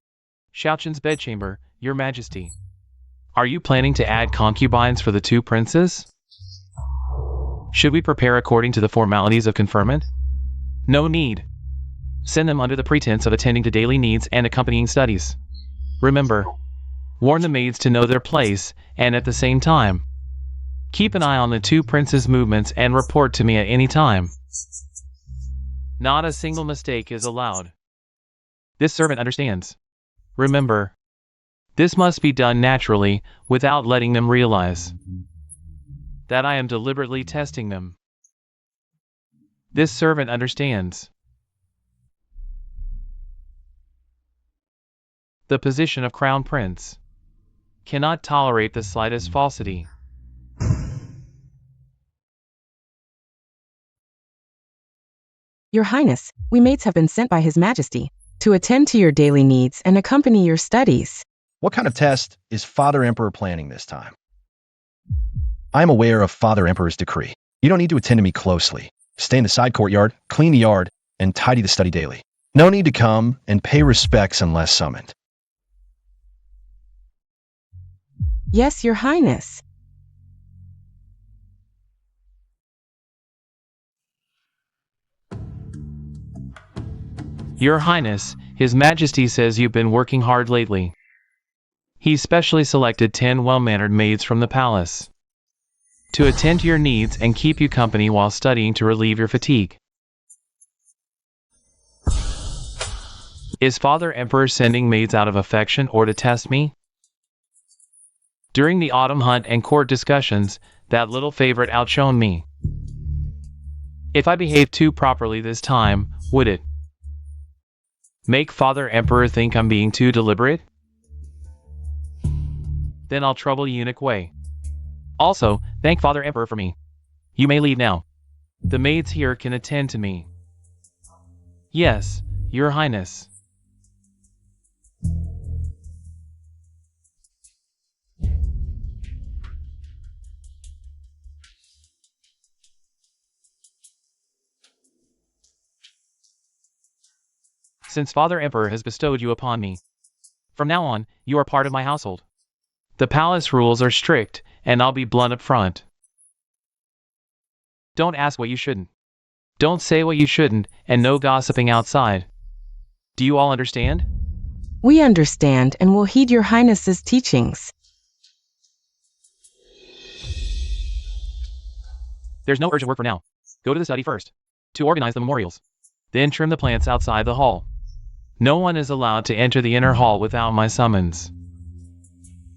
Xiaochen's bedchamber, Your Majesty. Are you planning to add concubines for the 2 princes? Should we prepare according to the formalities of conferment? No need. Send them under the pretense of attending to daily needs and accompanying studies. Remember, warn the maids to know their place, and at the same time, keep an eye on the 2 princes' movements and report to me at any time. Not a single mistake is allowed. This servant understands. Remember, this must be done naturally, without letting them realize that I am deliberately testing them. This servant understands. The position of Crown Prince cannot tolerate the slightest falsity. Your Highness, we maids have been sent by His Majesty to attend to your daily needs and accompany your studies. What kind of test is Father Emperor planning this time? I am aware of Father Emperor's decree. You don't need to attend to me closely. Stay in the side courtyard, clean the yard, and tidy the study daily. No need to come and pay respects unless summoned. Yes, Your Highness. Your Highness, His Majesty says you've been working hard lately. He specially selected 10 well-mannered maids from the palace to attend to your needs and keep you company while studying to relieve your fatigue. Is Father Emperor sending maids out of affection or to test me? During the autumn hunt and court discussions, that little favorite outshone me. If I behaved too properly this time, would it make Father Emperor think I'm being too deliberate? Then I'll trouble Eunuch Wei. Also, thank Father Emperor for me. You may leave now. The maids here can attend to me. Yes, Your Highness. Since Father Emperor has bestowed you upon me, from now on, you are part of my household. The palace rules are strict, and I'll be blunt up front. Don't ask what you shouldn't. Don't say what you shouldn't, and no gossiping outside. Do you all understand? We understand and will heed Your Highness's teachings. There's no urgent work for now. Go to the study first, to organize the memorials. Then trim the plants outside the hall. No one is allowed to enter the inner hall without my summons.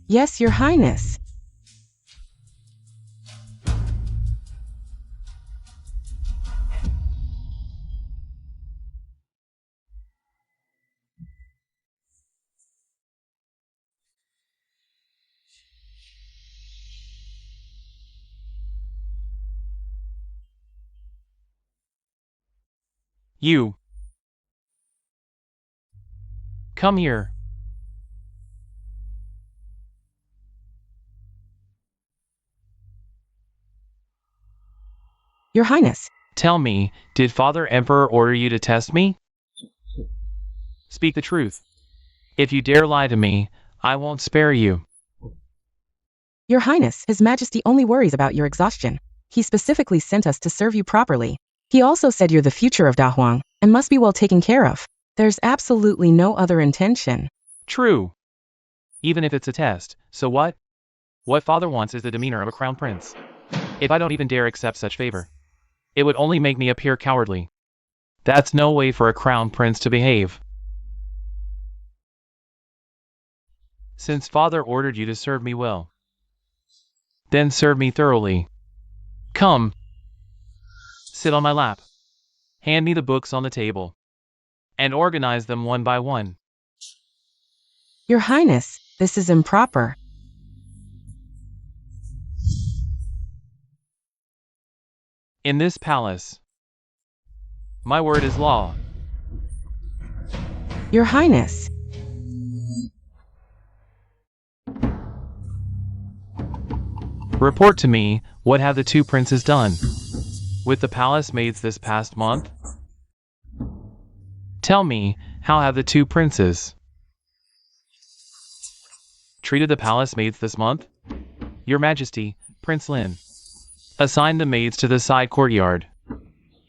Yes, Your Highness. You. Come here. Your Highness. Tell me, did Father Emperor order you to test me? Speak the truth. If you dare lie to me, I won't spare you. Your Highness, His Majesty only worries about your exhaustion. He specifically sent us to serve you properly. He also said you're the future of Dahuang, and must be well taken care of. There's absolutely no other intention. True. Even if it's a test, so what? What Father wants is the demeanor of a crown prince. If I don't even dare accept such favor, it would only make me appear cowardly. That's no way for a crown prince to behave. Since Father ordered you to serve me well, then serve me thoroughly. Come. Sit on my lap. Hand me the books on the table. And organize them one by one. Your Highness, this is improper. In this palace, my word is law. Your Highness. Report to me, what have the two princes done with the palace maids this past month? Tell me, how have the two princes treated the palace maids this month? Your Majesty, Prince Lin assigned the maids to the side courtyard.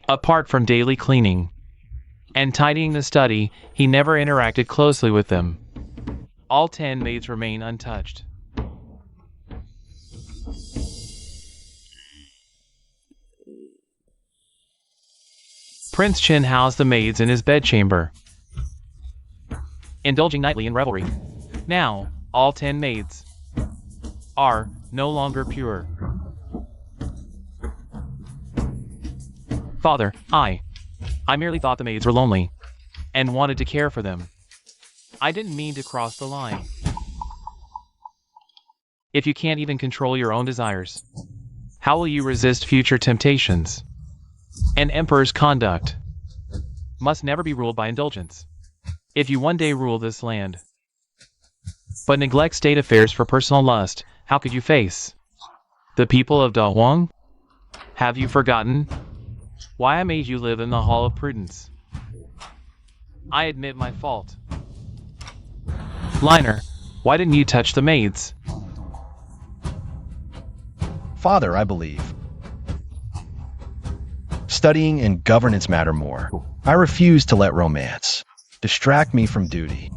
Apart from daily cleaning and tidying the study, he never interacted closely with them. All 10 maids remain untouched. Prince Chin housed the maids in his bedchamber, indulging nightly in revelry. Now, all 10 maids are no longer pure. Father, I merely thought the maids were lonely and wanted to care for them. I didn't mean to cross the line. If you can't even control your own desires, how will you resist future temptations? An emperor's conduct must never be ruled by indulgence. If you one day rule this land, but neglect state affairs for personal lust, how could you face the people of Da Huang? Have you forgotten why I made you live in the Hall of Prudence? I admit my fault. Liner, why didn't you touch the maids? Father, I believe. Studying and governance matter more. I refuse to let romance distract me from duty.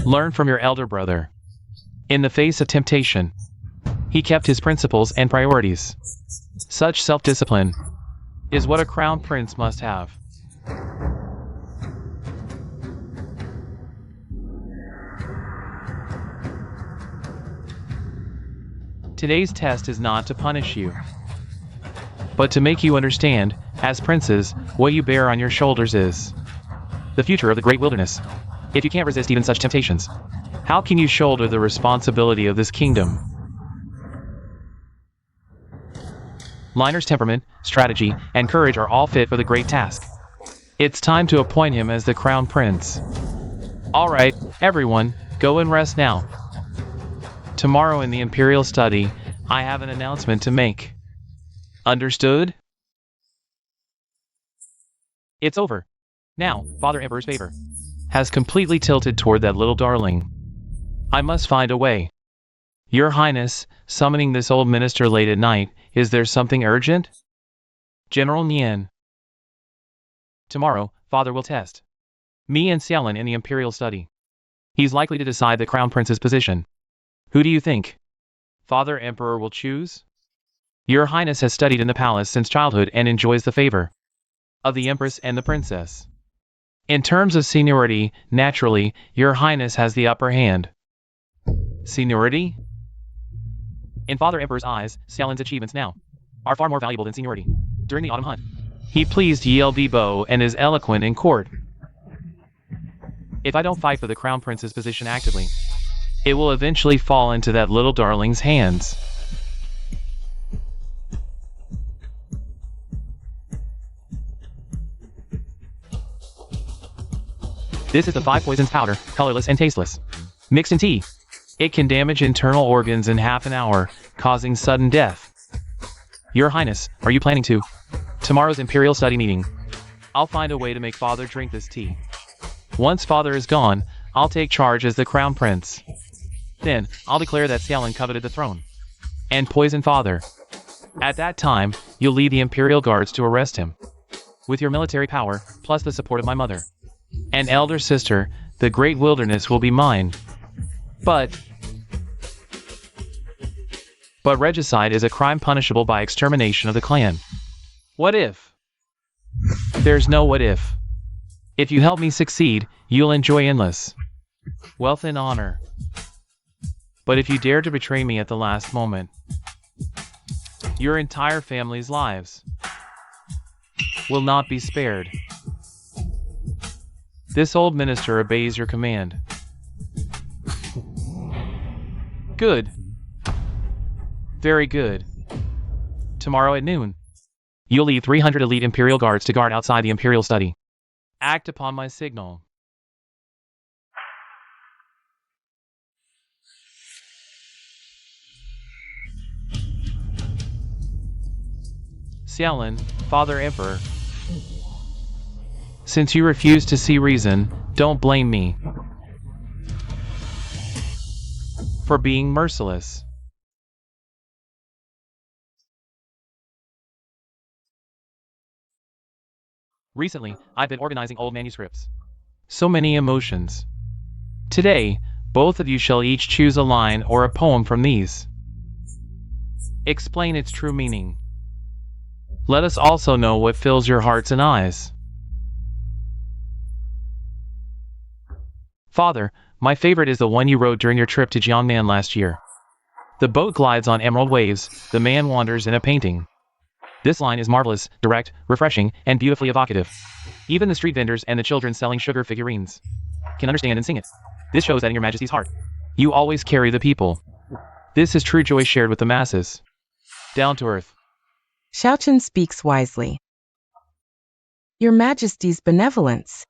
Learn from your elder brother. In the face of temptation, he kept his principles and priorities. Such self-discipline is what a crown prince must have. Today's test is not to punish you, but to make you understand, as princes, what you bear on your shoulders is the future of the great wilderness. If you can't resist even such temptations, how can you shoulder the responsibility of this kingdom? Liner's temperament, strategy, and courage are all fit for the great task. It's time to appoint him as the crown prince. Alright, everyone, go and rest now. Tomorrow in the imperial study, I have an announcement to make. Understood? It's over. Now, Father Emperor's favor has completely tilted toward that little darling. I must find a way. Your Highness, summoning this old minister late at night, is there something urgent? General Nian. Tomorrow, Father will test me and Xiaolin in the imperial study. He's likely to decide the crown prince's position. Who do you think Father Emperor will choose? Your Highness has studied in the palace since childhood and enjoys the favor of the Empress and the Princess. In terms of seniority, naturally, Your Highness has the upper hand. Seniority? In Father Emperor's eyes, Xiaolin's achievements now are far more valuable than seniority. During the autumn hunt, he pleased Yelbibo and is eloquent in court. If I don't fight for the crown prince's position actively, it will eventually fall into that little darling's hands. This is the 5 poisons powder, colorless and tasteless. Mixed in tea. It can damage internal organs in half an hour, causing sudden death. Your Highness, are you planning to? Tomorrow's imperial study meeting. I'll find a way to make Father drink this tea. Once Father is gone, I'll take charge as the crown prince. Then, I'll declare that Xiaolin coveted the throne and poison Father. At that time, you'll lead the imperial guards to arrest him. With your military power, plus the support of my mother and elder sister, the great wilderness will be mine. But regicide is a crime punishable by extermination of the clan. What if? There's no what if. If you help me succeed, you'll enjoy endless wealth and honor. But if you dare to betray me at the last moment, your entire family's lives will not be spared. This old minister obeys your command. Good. Very good. Tomorrow at noon, you'll lead 300 elite imperial guards to guard outside the imperial study. Act upon my signal. Xiaolin, Father Emperor. Since you refuse to see reason, don't blame me for being merciless. Recently, I've been organizing old manuscripts. So many emotions. Today, both of you shall each choose a line or a poem from these. Explain its true meaning. Let us also know what fills your hearts and eyes. Father, my favorite is the one you wrote during your trip to Jiangnan last year. The boat glides on emerald waves, the man wanders in a painting. This line is marvelous, direct, refreshing, and beautifully evocative. Even the street vendors and the children selling sugar figurines can understand and sing it. This shows that in your Majesty's heart, you always carry the people. This is true joy shared with the masses. Down to earth. Xiaochen speaks wisely. Your Majesty's benevolence.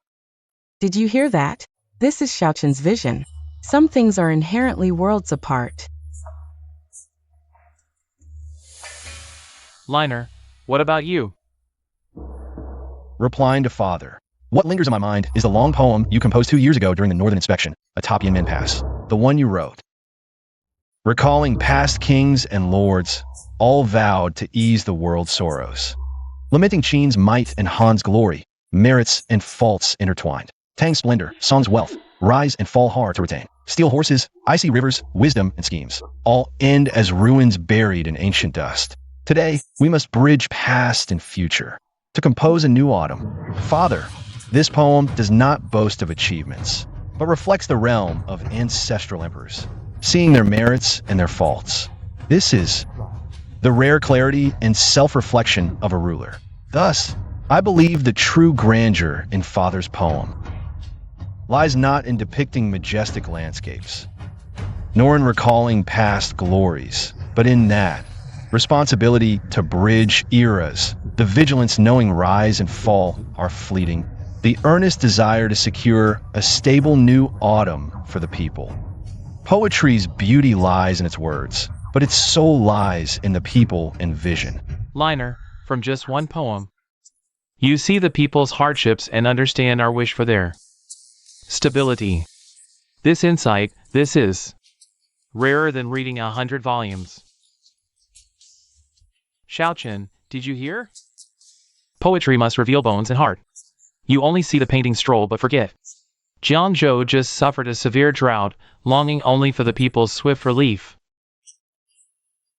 Did you hear that? This is Xiaochen's vision. Some things are inherently worlds apart. Liner, what about you? Replying to Father. What lingers in my mind is the long poem you composed 2 years ago during the Northern Inspection, atop Yanmen Pass. The one you wrote. Recalling past kings and lords, all vowed to ease the world's sorrows. Lamenting Qin's might and Han's glory, merits and faults intertwined. Tang's splendor, Song's wealth, rise and fall hard to retain. Steel horses, icy rivers, wisdom and schemes, all end as ruins buried in ancient dust. Today, we must bridge past and future to compose a new autumn. Father, this poem does not boast of achievements, but reflects the realm of ancestral emperors, seeing their merits and their faults. This is the rare clarity and self-reflection of a ruler. Thus, I believe the true grandeur in Father's poem lies not in depicting majestic landscapes, nor in recalling past glories, but in that responsibility to bridge eras, the vigilance knowing rise and fall are fleeting, the earnest desire to secure a stable new autumn for the people. Poetry's beauty lies in its words, but its soul lies in the people and vision. Liner, from just one poem, you see the people's hardships and understand our wish for their stability. This insight, this is rarer than reading 100 volumes. Xiaochen, did you hear? Poetry must reveal bones and heart. You only see the painting stroll but forget. Jiangzhou just suffered a severe drought, longing only for the people's swift relief.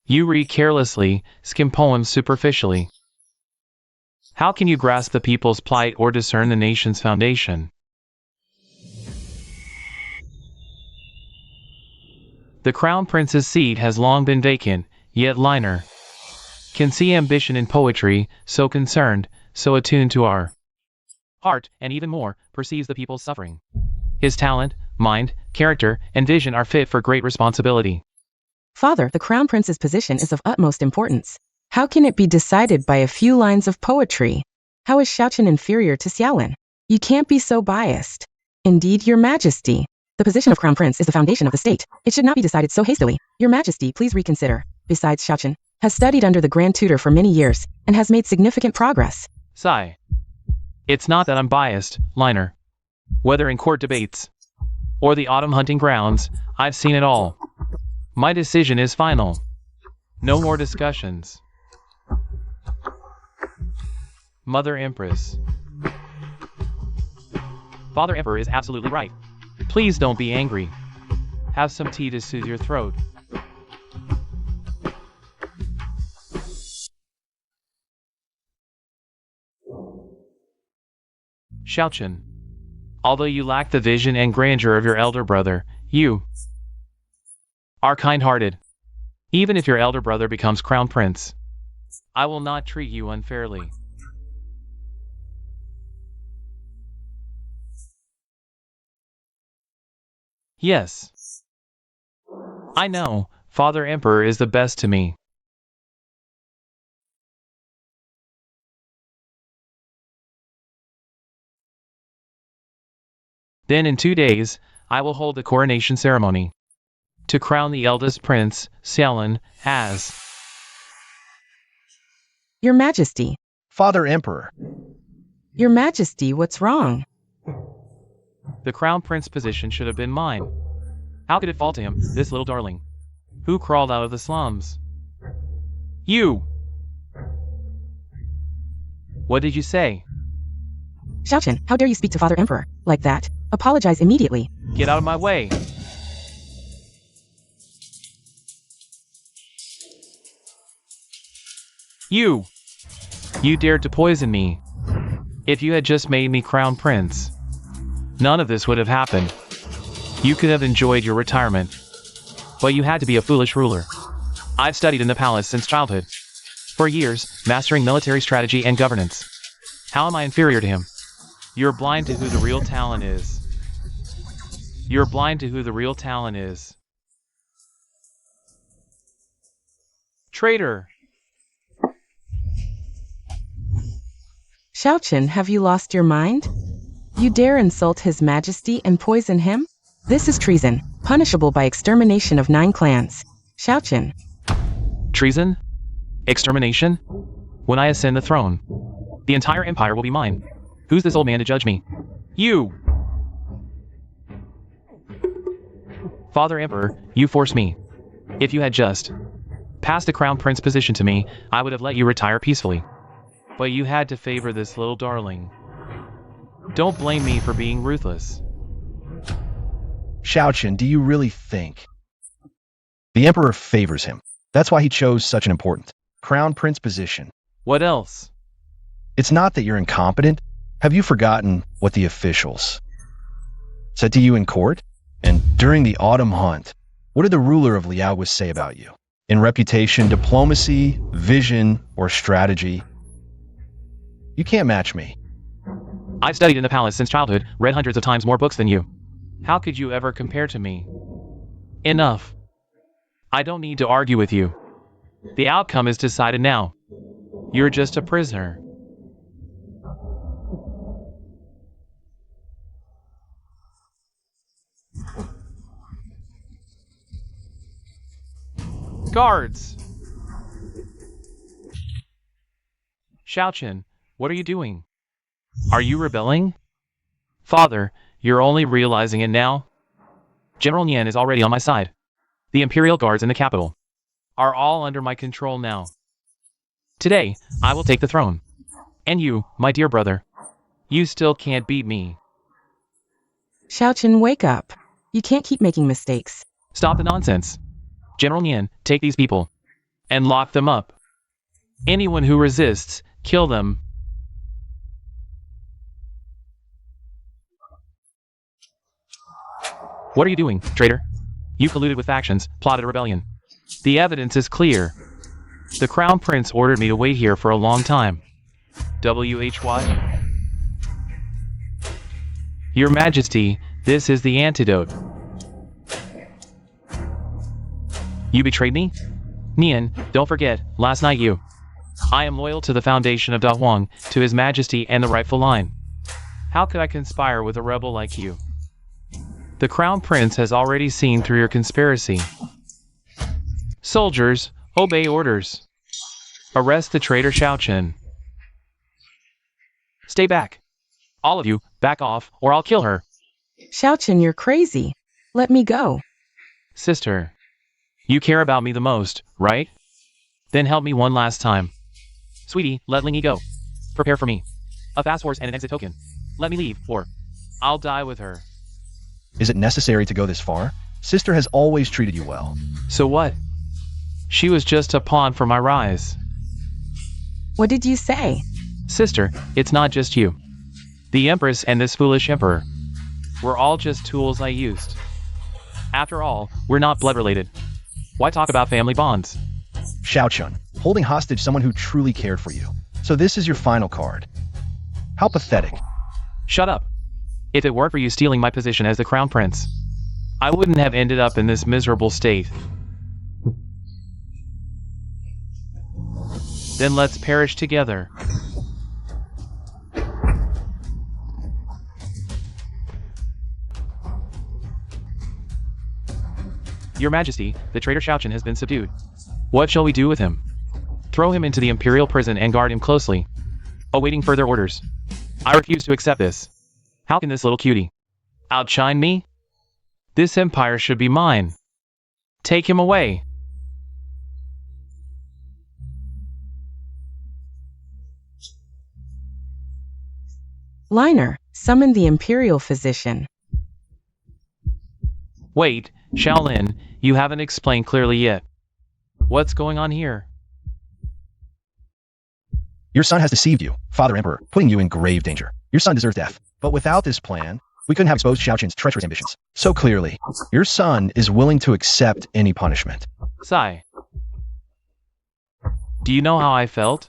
You read carelessly, skim poems superficially. How can you grasp the people's plight or discern the nation's foundation? The crown prince's seat has long been vacant, yet Liner can see ambition in poetry, so concerned, so attuned to our heart, and even more, perceives the people's suffering. His talent, mind, character, and vision are fit for great responsibility. Father, the Crown Prince's position is of utmost importance. How can it be decided by a few lines of poetry? How is Xiaochen inferior to Xiaolin? You can't be so biased. Indeed, Your Majesty. The position of Crown Prince is the foundation of the state. It should not be decided so hastily. Your Majesty, please reconsider. Besides, Xiaochen has studied under the Grand Tutor for many years and has made significant progress. Sigh. It's not that I'm biased, Liner. Whether in court debates or the autumn hunting grounds, I've seen it all. My decision is final. No more discussions. Mother Empress. Father Emperor is absolutely right. Please don't be angry. Have some tea to soothe your throat. Xiaochen. Although you lack the vision and grandeur of your elder brother, you are kind-hearted. Even if your elder brother becomes crown prince, I will not treat you unfairly. Yes. I know, Father Emperor is the best to me. Then in 2 days, I will hold the coronation ceremony to crown the eldest prince, Xiaolin, as Your Majesty. Father Emperor, Your Majesty, what's wrong? the crown prince position should have been mine. How could it fall to him, this little darling, who crawled out of the slums? You! What did you say? Xiaochen, how dare you speak to Father Emperor like that? Apologize immediately. Get out of my way! You! You dared to poison me. If you had just made me crown prince, none of this would have happened. You could have enjoyed your retirement. But you had to be a foolish ruler. I've studied in the palace since childhood. For years, mastering military strategy and governance. How am I inferior to him? You're blind to who the real talent is. You're blind to who the real talent is. Traitor! Xiaochen, have you lost your mind? You dare insult His Majesty and poison him? This is treason, punishable by extermination of 9 clans. Xiaochen. Treason? Extermination? When I ascend the throne, the entire empire will be mine. Who's this old man to judge me? You! Father Emperor, you forced me. If you had just passed the crown prince position to me, I would have let you retire peacefully. But you had to favor this little darling. Don't blame me for being ruthless. Xiaochen, do you really think? The Emperor favors him. That's why he chose such an important crown prince position. What else? It's not that you're incompetent. Have you forgotten what the officials said to you in court? And during the autumn hunt, what did the ruler of Liao say about you? In reputation, diplomacy, vision, or strategy? You can't match me. I've studied in the palace since childhood, read hundreds of times more books than you. How could you ever compare to me? Enough. I don't need to argue with you. The outcome is decided now. You're just a prisoner. Guards! Xiaochen, what are you doing? Are you rebelling? Father, you're only realizing it now? General Nian is already on my side. The imperial guards in the capital are all under my control now. Today, I will take the throne. And you, my dear brother, you still can't beat me. Xiaochen, wake up. You can't keep making mistakes. Stop the nonsense. General Nian, take these people and lock them up. Anyone who resists, kill them. What are you doing, traitor? You colluded with factions, plotted a rebellion. The evidence is clear. The Crown Prince ordered me to wait here for a long time. WHY? Your Majesty, this is the antidote. You betrayed me? Nian, don't forget, last night you. I am loyal to the foundation of Da Huang, to His Majesty and the rightful line. How could I conspire with a rebel like you? The Crown Prince has already seen through your conspiracy. Soldiers, obey orders. Arrest the traitor Xiaochen. Stay back. All of you, back off, or I'll kill her. Xiaochen, you're crazy. Let me go. Sister, you care about me the most, right? Then help me one last time. Sweetie, let Lingy go. Prepare for me. A fast horse and an exit token. Let me leave, or I'll die with her. Is it necessary to go this far? Sister has always treated you well. So what? She was just a pawn for my rise. What did you say? Sister, it's not just you. The Empress and this foolish Emperor. We're all just tools I used. After all, we're not blood related. Why talk about family bonds? Xiaochen, holding hostage someone who truly cared for you. So this is your final card. How pathetic. Shut up. If it weren't for you stealing my position as the Crown Prince, I wouldn't have ended up in this miserable state. Then let's perish together. Your Majesty, the traitor Xiaochen has been subdued. What shall we do with him? Throw him into the imperial prison and guard him closely, awaiting further orders. I refuse to accept this. How can this little cutie outshine me? This empire should be mine. Take him away. Liner, summon the imperial physician. Wait, Shaolin, you haven't explained clearly yet. What's going on here? Your son has deceived you, Father Emperor, putting you in grave danger. Your son deserves death. But without this plan, we couldn't have exposed Xiaochen's treacherous ambitions. So clearly, your son is willing to accept any punishment. Sigh. Do you know how I felt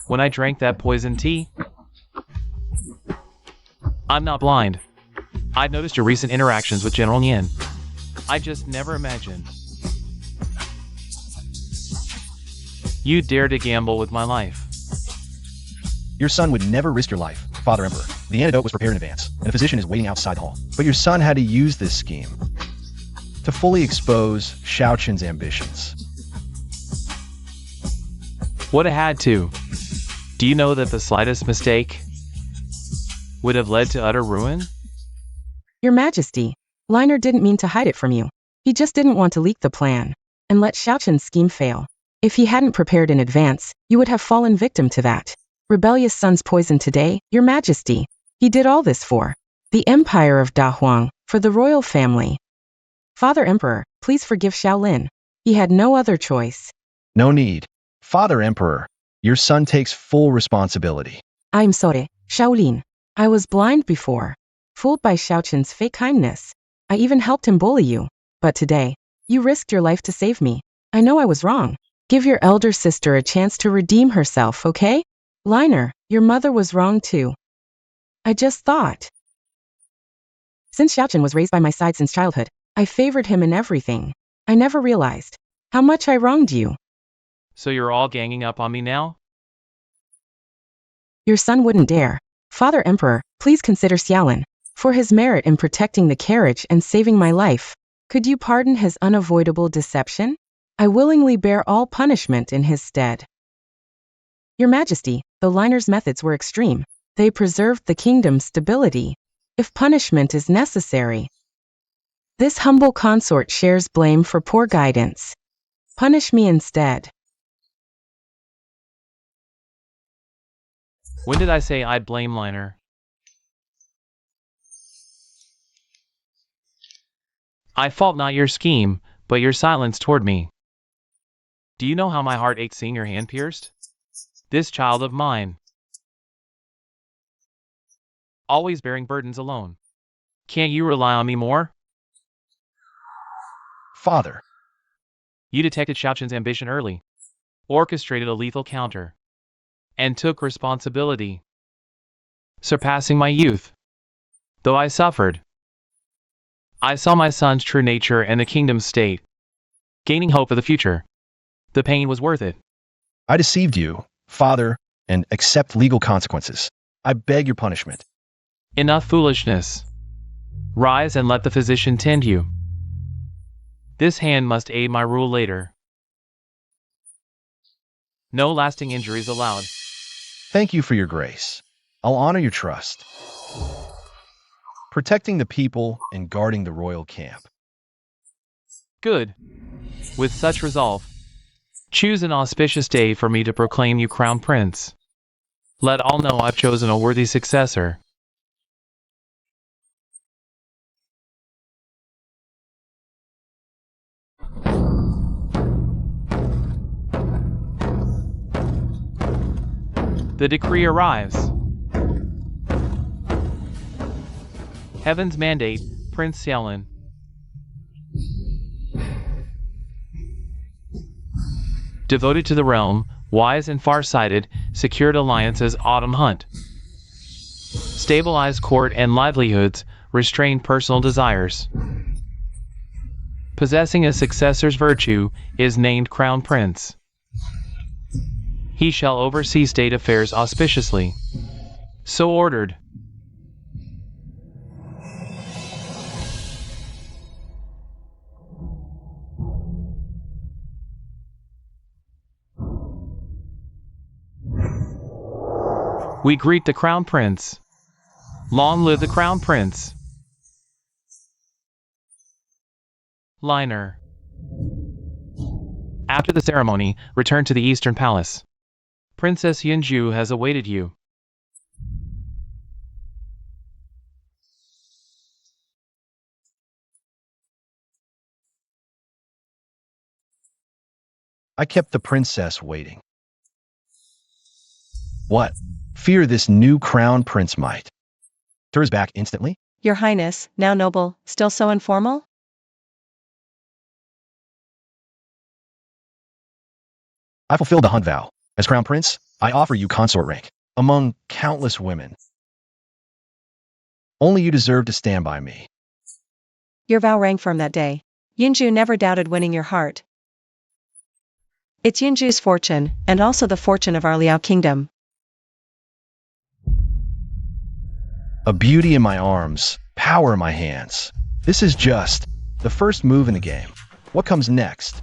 when I drank that poison tea? I'm not blind. I'd noticed your recent interactions with General Nian. I just never imagined you'd dare to gamble with my life. Your son would never risk your life, Father Emperor. The antidote was prepared in advance, and a physician is waiting outside the hall. But your son had to use this scheme to fully expose Xiaochen's ambitions. Would have had to. Do you know that the slightest mistake would have led to utter ruin? Your Majesty, Liner didn't mean to hide it from you. He just didn't want to leak the plan and let Xiaochen's scheme fail. If he hadn't prepared in advance, you would have fallen victim to that rebellious son's poison today, Your Majesty. He did all this for the Empire of Da Huang, for the royal family. Father Emperor, please forgive Shaolin. He had no other choice. No need. Father Emperor, your son takes full responsibility. I'm sorry, Shaolin. I was blind before, fooled by Xiaochen's fake kindness. I even helped him bully you. But today, you risked your life to save me. I know I was wrong. Give your elder sister a chance to redeem herself, okay? Liner, your mother was wrong too. I just thought. Since Xiaochen was raised by my side since childhood, I favored him in everything. I never realized how much I wronged you. So you're all ganging up on me now? Your son wouldn't dare. Father Emperor, please consider Xiaolin for his merit in protecting the carriage and saving my life. Could you pardon his unavoidable deception? I willingly bear all punishment in his stead. Your Majesty, the Liner's methods were extreme. They preserved the kingdom's stability. If punishment is necessary, this humble consort shares blame for poor guidance. Punish me instead. When did I say I'd blame Liner? I fault not your scheme, but your silence toward me. Do you know how my heart ached seeing your hand pierced? This child of mine, always bearing burdens alone. Can't you rely on me more? Father, You detected Xiaochen's ambition early, orchestrated a lethal counter, and took responsibility, surpassing my youth. Though I suffered, I saw my son's true nature and the kingdom's state, gaining hope for the future. The pain was worth it. I deceived you, Father, and accept legal consequences. I beg your punishment. Enough foolishness. Rise and let the physician tend you. This hand must aid my rule later. No lasting injuries allowed. Thank you for your grace. I'll honor your trust. Protecting the people and guarding the royal camp. Good. With such resolve, choose an auspicious day for me to proclaim you crown prince. Let all know I've chosen a worthy successor. The decree arrives. Heaven's mandate, Prince Xiaolin. Devoted to the realm, wise and far-sighted, secured alliances autumn hunt. stabilize court and livelihoods, restrain personal desires. Possessing a successor's virtue, is named Crown Prince. He shall oversee state affairs auspiciously. So ordered. We greet the Crown Prince. Long live the Crown Prince. Liner. After the ceremony, return to the Eastern Palace. Princess Yunju has awaited you. I kept the princess waiting. What? Fear this new crown prince might. Turns back instantly? Your Highness, now noble, still so informal? I fulfilled the hunt vow. As crown prince, I offer you consort rank among countless women. Only you deserve to stand by me. Your vow rang firm that day. Yunju never doubted winning your heart. It's Yunju's fortune, and also the fortune of our Liao kingdom. A beauty in my arms, power in my hands. This is just the first move in the game. What comes next?